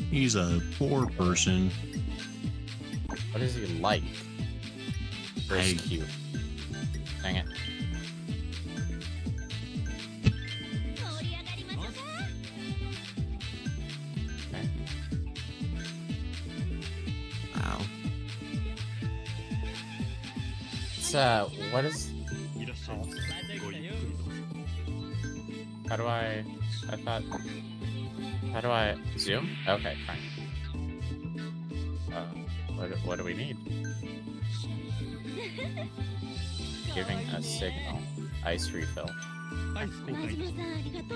He's a poor person. What is he like? Very I- cute. Dang it. Okay. Wow. It's what is いらっしゃいませ。ごゆっくりどうぞ。 how do I thought how do I zoom? Okay, fine. What do we need? Giving a signal. Ice refill. アイス交換いたします。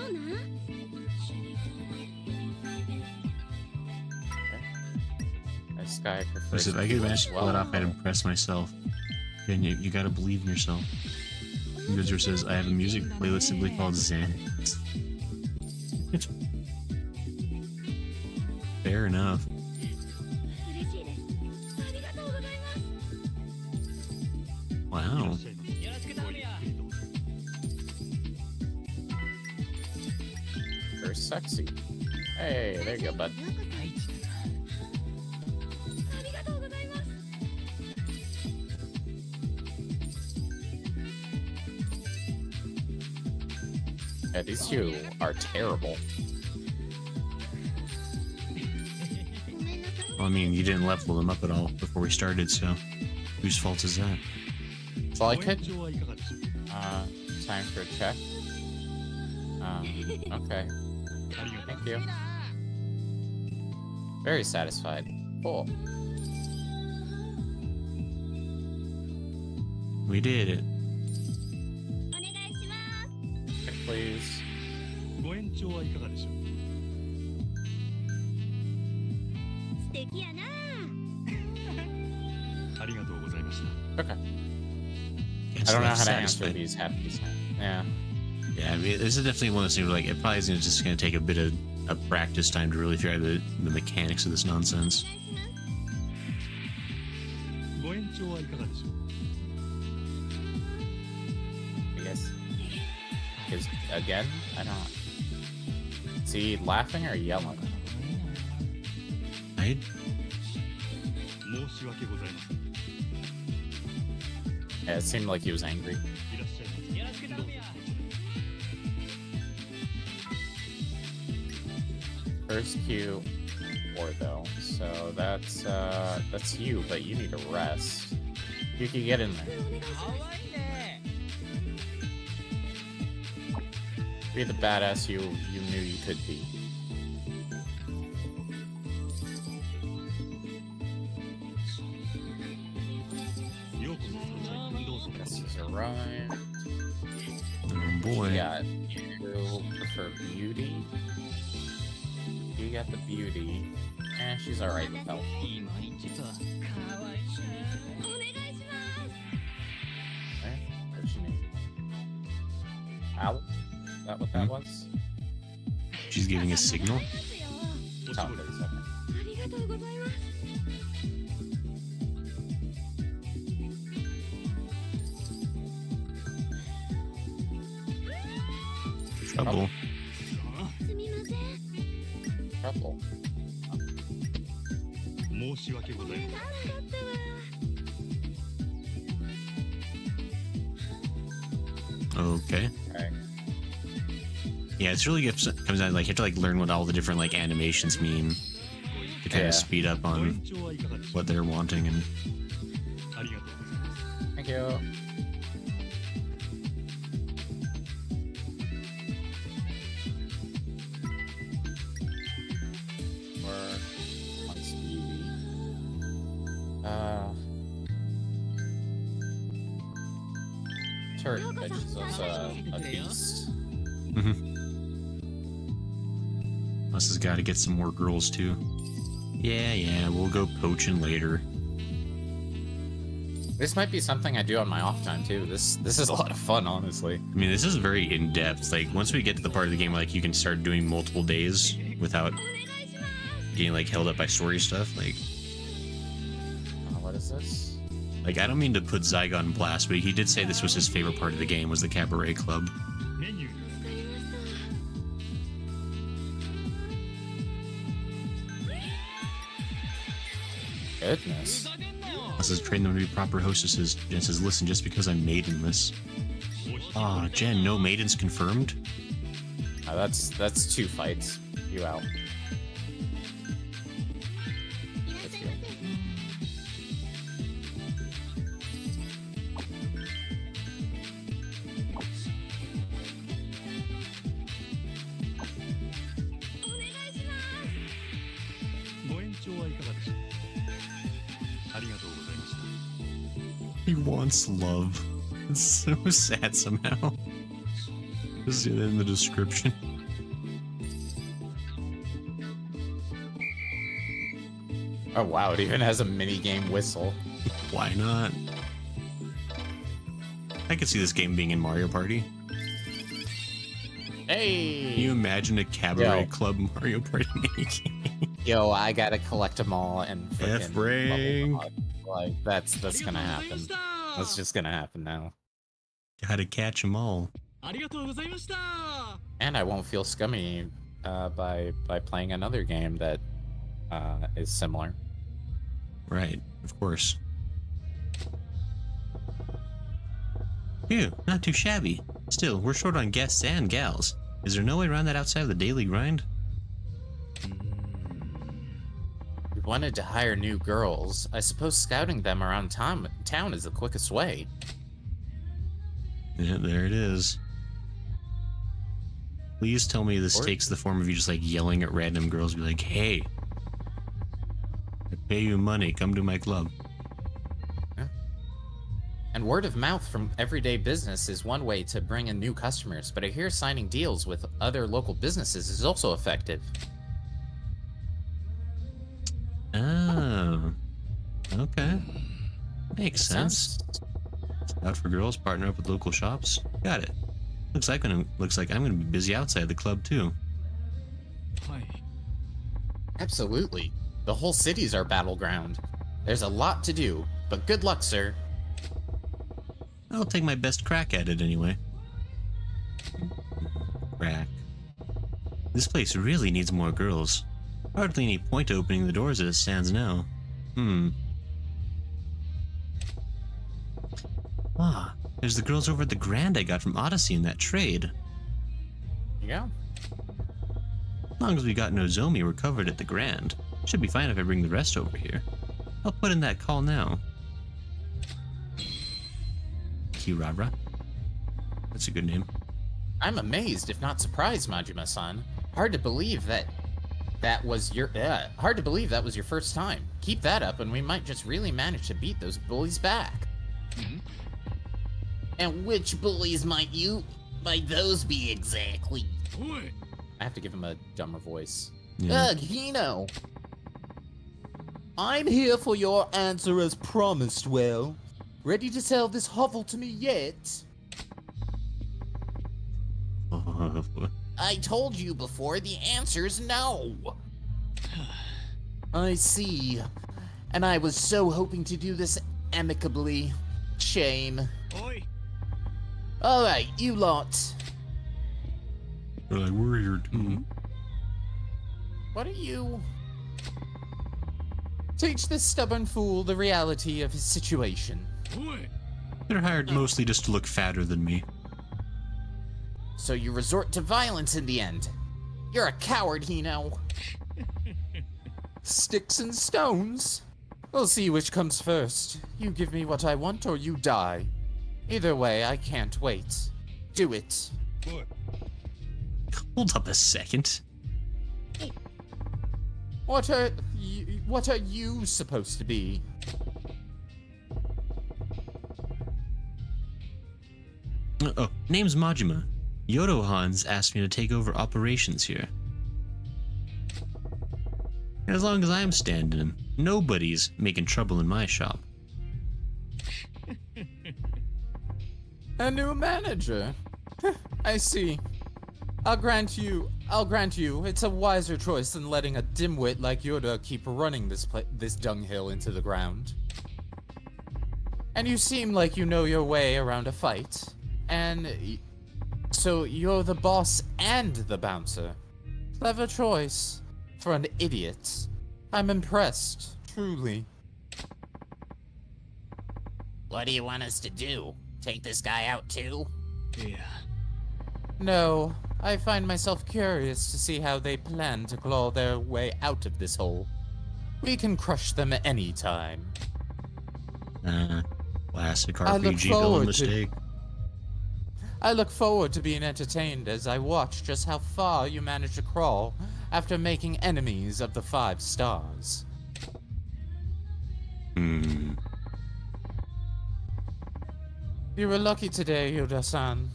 This guy prefers If I could manage to pull it well. off, I'd impress myself. And you gotta believe in yourself. Gozer says, I have a music playlist simply called Zen. It's fair enough. Wow. いらっしゃいませ。ごゆっくりどうぞ。 Very sexy. Hey, there you go, bud. Yeah, these two are terrible. Well, I mean, you didn't level them up at all before we started, so whose fault is that? That's all I ご could. 延長はいかがでしょう。 Time for a check. Okay. ありがとう Thank you. Very satisfied. Cool. We did it. Check, please. ご延長はいかがでしょう。ありがとうございました。 Okay. Guess I don't know left how to answer satisfied. these happy. Yeah. Yeah, I mean, this is definitely one of those things where, like, it probably is just going to take a bit of practice time to really figure out the mechanics of this nonsense. ご延長はいかがでしょう。 I guess. Is again? I don't. Is he laughing or yelling? I 申し訳ございません。 Yeah, it seemed like he was angry. いらっしゃいませ。どうぞこちらへ。 First cue, or though. So that's you, but you need a rest. You can get in there. Be the badass you knew you could be. arrived. Oh boy. Yeah, you prefer beauty. You got the beauty. She's alright with health. 今一はかわいいお願いします Okay, what she need? Owl? Is that what that was? She's giving a signal. Oh, 30 seconds. ありがとうございます Trouble. すみません Trouble. 申し訳ございません。なかったわ Okay. Okay. Yeah, it's really comes down like you have to like learn what all the different like animations mean to kind Yeah. of speed up ご on 延長はいかがでしょう what they're wanting and ありがとうございます。 Thank you. Work. Wants beauty. Turret bitch is also a beast. Us has got to get some more girls too. Yeah, we'll go poaching later. This might be something I do on my off time too. This is a lot of fun, honestly. I mean, this is very in depth. Like once we get to the part of the game where like you can start doing multiple days without お願いします getting like held up by story stuff. What is this? Like I don't mean to put Zygon on blast, but he did say this was his favorite part of the game was the Cabaret Club. メニューです。わかりました Goodness. Us has trained them to be proper hostesses. Jen says, listen, just because I'm maidenless. Ah, Jen, no maidens confirmed? That's 2 fights. You out. いらっしゃいませ お願いしますご延長はいかがでしょう。ありがとうございました。 He wants love. It's so sad somehow. Just in the description. Oh wow, it even has a mini game whistle. Why not? I could see this game being in Mario Party. Hey! Can you imagine a Cabaret Yo. Club Mario Party mini-game? Yo, I gotta collect them all and freaking F-ring. level them up. Like that's gonna happen. That's just gonna happen now. Gotta catch 'em all. ありがとうございました And I won't feel scummy by playing another game that is similar. Right, of course. Phew, not too shabby. Still, we're short on guests and gals. Is there no way around that outside of the daily grind? We wanted to hire new girls. I suppose scouting them around town is the quickest way. Yeah, there it is. Please tell me this Or- takes the form of you just like yelling at random girls, be like, hey, I pay you money, come to my club. And word of mouth from everyday business is one way to bring in new customers, but I hear signing deals with other local businesses is also effective. Oh, okay. Makes sense. Sounds- Out for girls, partner up with local shops. Got it. Looks like I'm gonna be busy outside the club too. はい Absolutely. The whole city's our battleground. There's a lot to do, but good luck, sir. I'll take my best crack at it anyway. Crack. This place really needs more girls. Hardly any point opening the doors as it stands now. Ah, there's the girls over at the Grand I got from Odyssey in that trade. Yeah. As long as we got Nozomi, we're covered at the Grand. Should be fine if I bring the rest over here. I'll put in that call now. Kirara. That's a good name. I'm amazed, if not surprised, Majima-san. Hard to believe that was your first time. Keep that up, and we might just really manage to beat those bullies back. And which bullies might those be exactly? Oi! I have to give him a dumber voice. Yeah. Ugh, Hino. I'm here for your answer as promised, well. Ready to sell this hovel to me yet? I told you before, the answer's no. I see. And I was so hoping to do this amicably. Shame. Oi! Alright, you lot. They're like, we're here too. Mm-hmm. What are you? Teach this stubborn fool the reality of his situation. Oi! They're hired mostly just to look fatter than me. So you resort to violence in the end. You're a coward, Hino. Sticks and stones? We'll see which comes first. You give me what I want or you die. Either way, I can't wait. Do it. Oi. Hold up a second. What are you supposed to be? Oh, name's Majima. Yodo-han's asked me to take over operations here. As long as I'm standing, nobody's making trouble in my shop. A new manager? I see. I'll grant you, it's a wiser choice than letting a dimwit like Yoda keep running this dunghill into the ground. And you seem like you know your way around a fight. So you're the boss and the bouncer. Clever choice for an idiot. I'm impressed, truly. What do you want us to do? Take this guy out too? Yeah. No, I find myself curious to see how they plan to claw their way out of this hole. We can crush them at any time. Classic I look RPG villain forward to- mistake. I look forward to being entertained as I watch just how far you manage to crawl after making enemies of the 5 stars. Hmm. You were lucky today, Yoda-san.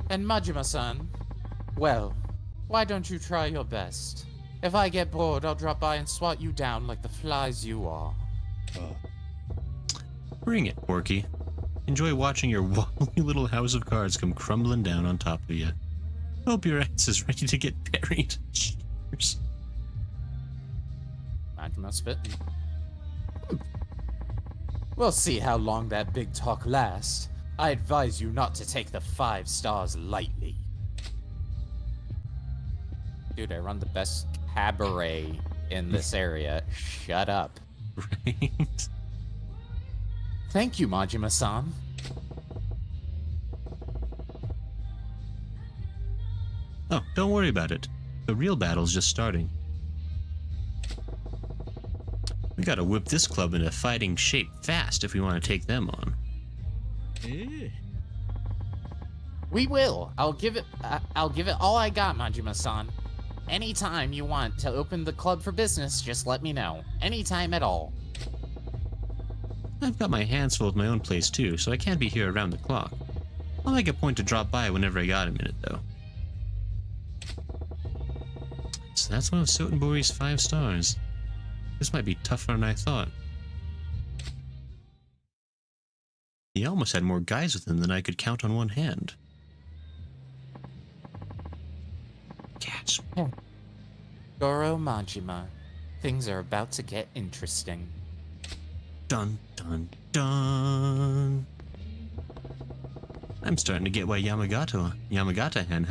And Majima-san. Well, why don't you try your best? If I get bored, I'll drop by and swat you down like the flies you are. Bring it, Porky. Enjoy watching your wobbly little house of cards come crumbling down on top of you. Hope your ass is ready to get buried. Cheers. Majima spitting. We'll see how long that big talk lasts. I advise you not to take the 5 stars lightly. Dude, I run the best cabaret in this area. Shut up. Right? Thank you, Majima-san. Oh, don't worry about it. The real battle's just starting. We gotta whip this club into fighting shape fast if we want to take them on. Eh? We will. I'll give it all I got, Majima-san. Anytime you want to open the club for business, just let me know. Anytime at all. I've got my hands full with my own place too, so I can't be here around the clock. I'll make a point to drop by whenever I got a minute, though. So that's one of Sotenbori's 5 stars. This might be tougher than I thought. He almost had more guys with him than I could count on one hand. Gasp. Goro Majima. Things are about to get interesting. Dun dun dun. I'm starting to get why Yamagata-han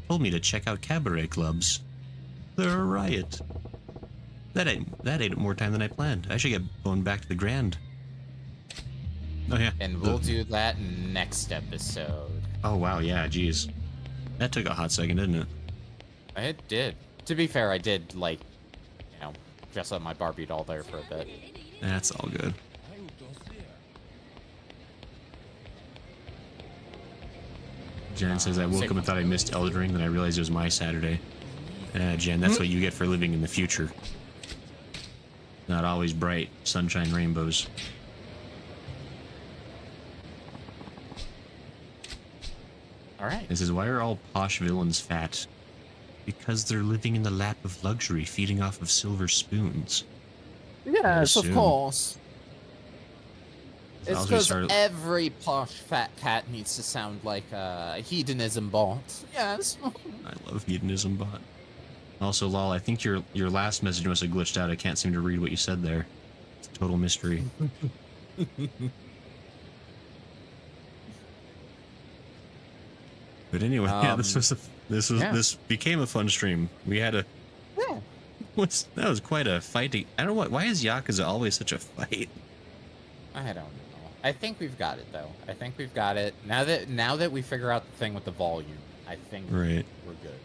told me to check out cabaret clubs. They're a riot. That ate up more time than I planned. I should get going back to the Grand. Oh yeah. And we'll do that next episode. Oh wow, yeah, geez. That took a hot second, didn't it? It did. To be fair, I did, like, dress up my Barbie doll there for a bit. That's all good. Jen says, I woke up and thought I missed Elden Ring, then I realized it was my Saturday. Jen, that's what you get for living in the future. Not always bright, sunshine rainbows. All right. It says, why are all posh villains fat? Because they're living in the lap of luxury, feeding off of silver spoons. Yes, of assume. course. It's Also because started- every posh fat cat needs to sound like a hedonism bot. Yes. I love hedonism bot. Also, lol, I think your last message must have glitched out. I can't seem to read what you said there. It's a total mystery. But anyway, yeah, this became a fun stream. We had a that was quite a fight. I don't know why is Yakuza always such a fight? I don't know. I think we've got it though. I think we've got it. Now that we figure out the thing with the volume, I think Right. we're good.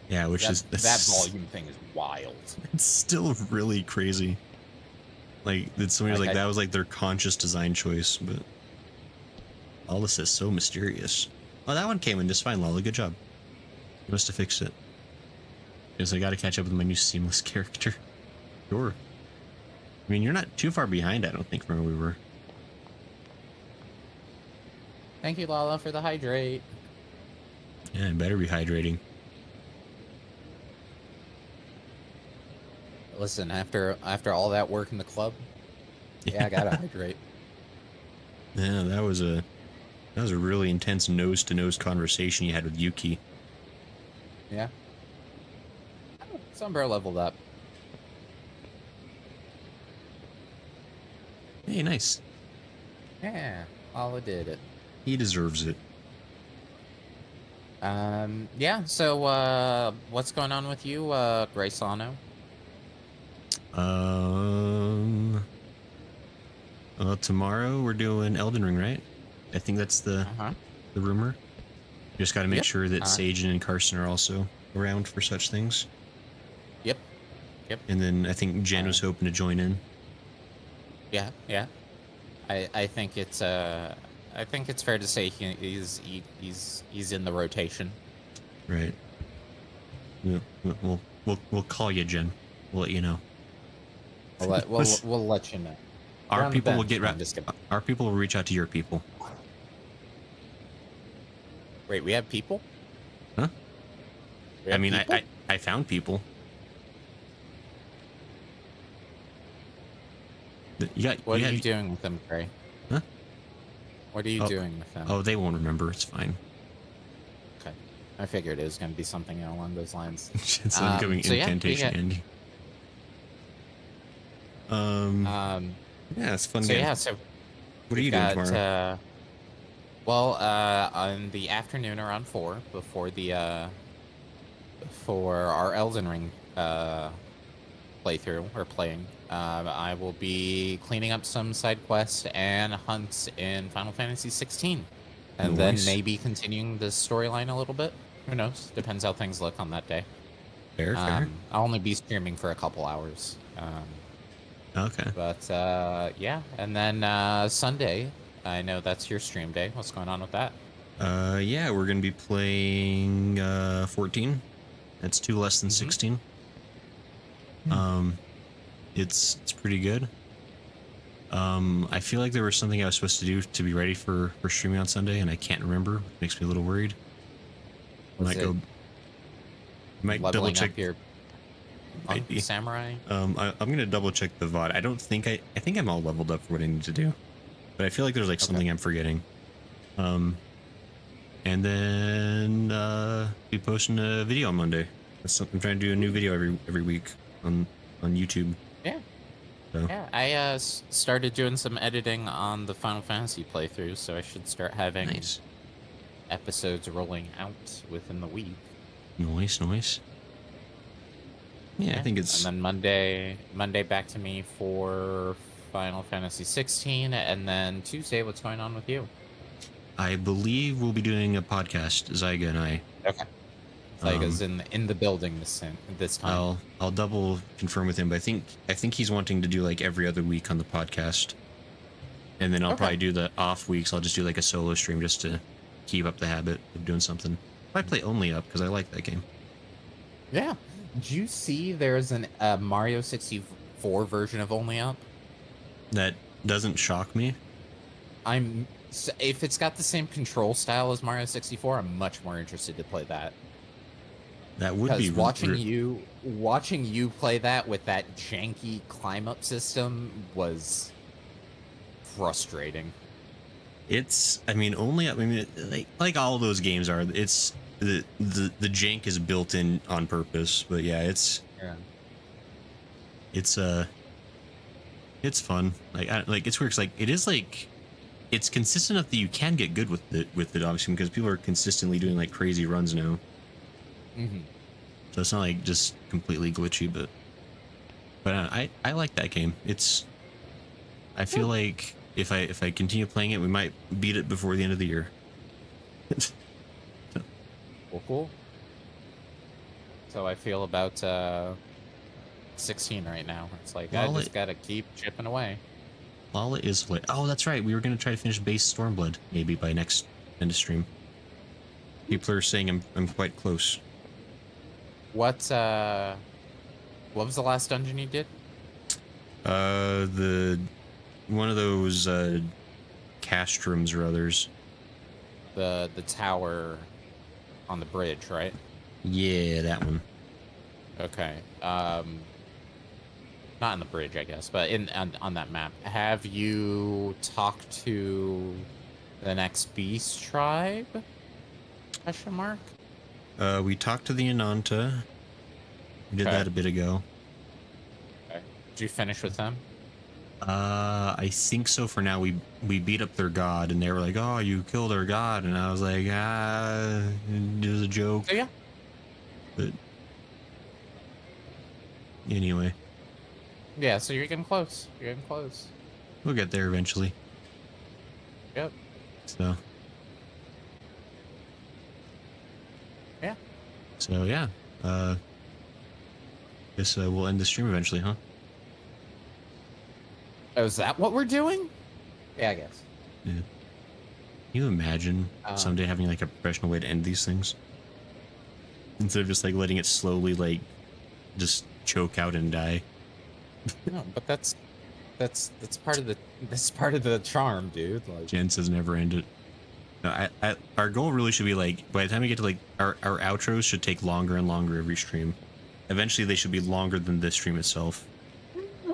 Yeah, which is that volume thing is wild. It's still really crazy. Like that somebody was like that was like their conscious design choice, but all this is so mysterious. Oh, that one came in just fine, Lala. Good job. You must have fixed it. Because I got to catch up with my new seamless character. Sure. I mean, you're not too far behind, I don't think, from where we were. Thank you, Lala, for the hydrate. Yeah, it better be hydrating. Listen, after all that work in the club, yeah, I gotta hydrate. Yeah, that was a really intense nose-to-nose conversation you had with Yuki. Yeah. Sunbro leveled up. Hey, nice. Yeah, Lala did it. He deserves it. Yeah, so, what's going on with you, Graysano? Tomorrow we're doing Elden Ring, right? I think that's the rumor. Just got to make sure that Sagen and Carson are also around for such things. Yep. And then I think Jen was hoping to join in. Yeah. I think it's fair to say he's in the rotation. Right. Yeah, we'll call you, Jen. We'll let you know. We'll let you know. Our people will our people will reach out to your people. Wait, we have people? Huh? I mean, I found people. What are you doing with them, Gray? Huh? What are you doing with them? Oh, they won't remember. It's fine. Okay. I figured it was going to be something along those lines. It's an incoming incantation, Andy. Yeah, it's fun. So what are you doing tomorrow? On the afternoon around 4, before our Elden Ring playthrough or playing, I will be cleaning up some side quests and hunts in Final Fantasy 16, and then maybe continuing the storyline a little bit. Who knows? Depends how things look on that day. Fair. I'll only be streaming for a couple hours. Okay. But yeah, and then Sunday, I know that's your stream day. What's going on with that? Yeah, we're gonna be playing 14. That's 2 less than 16. It's pretty good. I feel like there was something I was supposed to do to be ready for streaming on Sunday, and I can't remember. It makes me a little worried. Might double check your samurai. I'm gonna double check the VOD. I think I'm all leveled up for what I need to do, but I feel like there's like something I'm forgetting. And then be posting a video on Monday. I'm trying to do a new video every week on YouTube. Yeah. So. Yeah, I started doing some editing on the Final Fantasy playthrough, so I should start having episodes rolling out within the week. Nice. Yeah, I think it's... And then Monday back to me for Final Fantasy 16, and then Tuesday, what's going on with you? I believe we'll be doing a podcast, Zyga and I. Okay. Zyga's in the building this time. I'll double confirm with him, but I think he's wanting to do like every other week on the podcast. And then I'll probably do the off weeks. I'll just do like a solo stream just to keep up the habit of doing something. I play Only Up because I like that game. Yeah. Did you see there's a Mario 64 version of Only Up? That doesn't shock me. I'm if it's got the same control style as Mario 64, I'm much more interested to play that. That would be Because watching you play that with that janky climb up system was frustrating. I mean, like all those games are. It's the jank is built in on purpose. But yeah, it's fun. Like it's weird. It's consistent enough that you can get good with it obviously, because people are consistently doing like crazy runs now. Mm-hmm. So it's not like just completely glitchy, but I like that game. I feel like if I continue playing it, we might beat it before the end of the year. Cool. So I feel about 16 right now. It's like I just gotta keep chipping away. Lala is what? Oh, that's right. We were gonna try to finish base Stormblood maybe by next end of stream. People are saying I'm quite close. What was the last dungeon you did? One of those castrums or others. The tower on the bridge, right? Yeah, that one. Okay. Not on the bridge, I guess, but on that map. Have you talked to the next beast tribe? Question mark. We talked to the Ananta. We did that a bit ago. Okay. Did you finish with them? I think so. For now, we beat up their god, and they were like, "Oh, you killed our god," and I was like, it was a joke. So yeah. But anyway. Yeah, so you're getting close. You're getting close. We'll get there eventually. Yep. So. Yeah. So yeah. Guess we'll end the stream eventually, huh? Oh, is that what we're doing? Yeah, I guess. Yeah. Can you imagine someday having like a professional way to end these things? Instead of just like letting it slowly like just choke out and die. No, but that's part of the charm, dude. Like, Jen says never end it. No, our goal really should be like by the time we get to like our outros should take longer and longer every stream. Eventually they should be longer than this stream itself.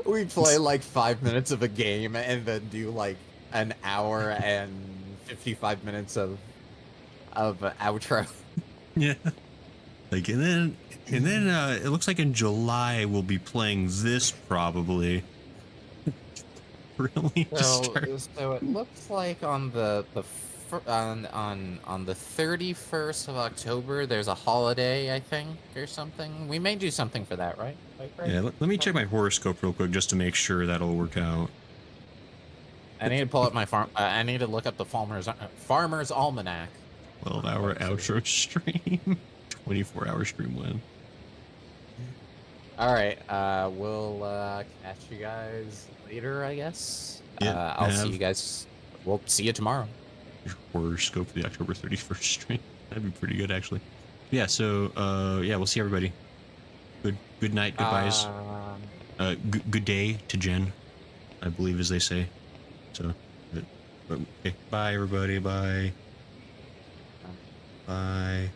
we play like 5 minutes of a game and then do like an hour and 55 minutes of outro. Yeah. Like and then it looks like in July we'll be playing this probably. Really? So it looks like on the 31st of October there's a holiday, I think, or something. We may do something for that, right? Yeah, let me check my horoscope real quick just to make sure that'll work out. I need to pull up my I need to look up the Farmer's Almanac. 12-hour outro stream. 24-hour stream win. All right, we'll catch you guys later, I guess. Yeah, I'll see you guys. We'll see you tomorrow. Your horoscope for the October 31st stream. That'd be pretty good, actually. Yeah. So, yeah, we'll see everybody. Good night. Goodbyes. Good day to Jen, I believe, as they say. So, okay. Bye, everybody. Bye. Bye.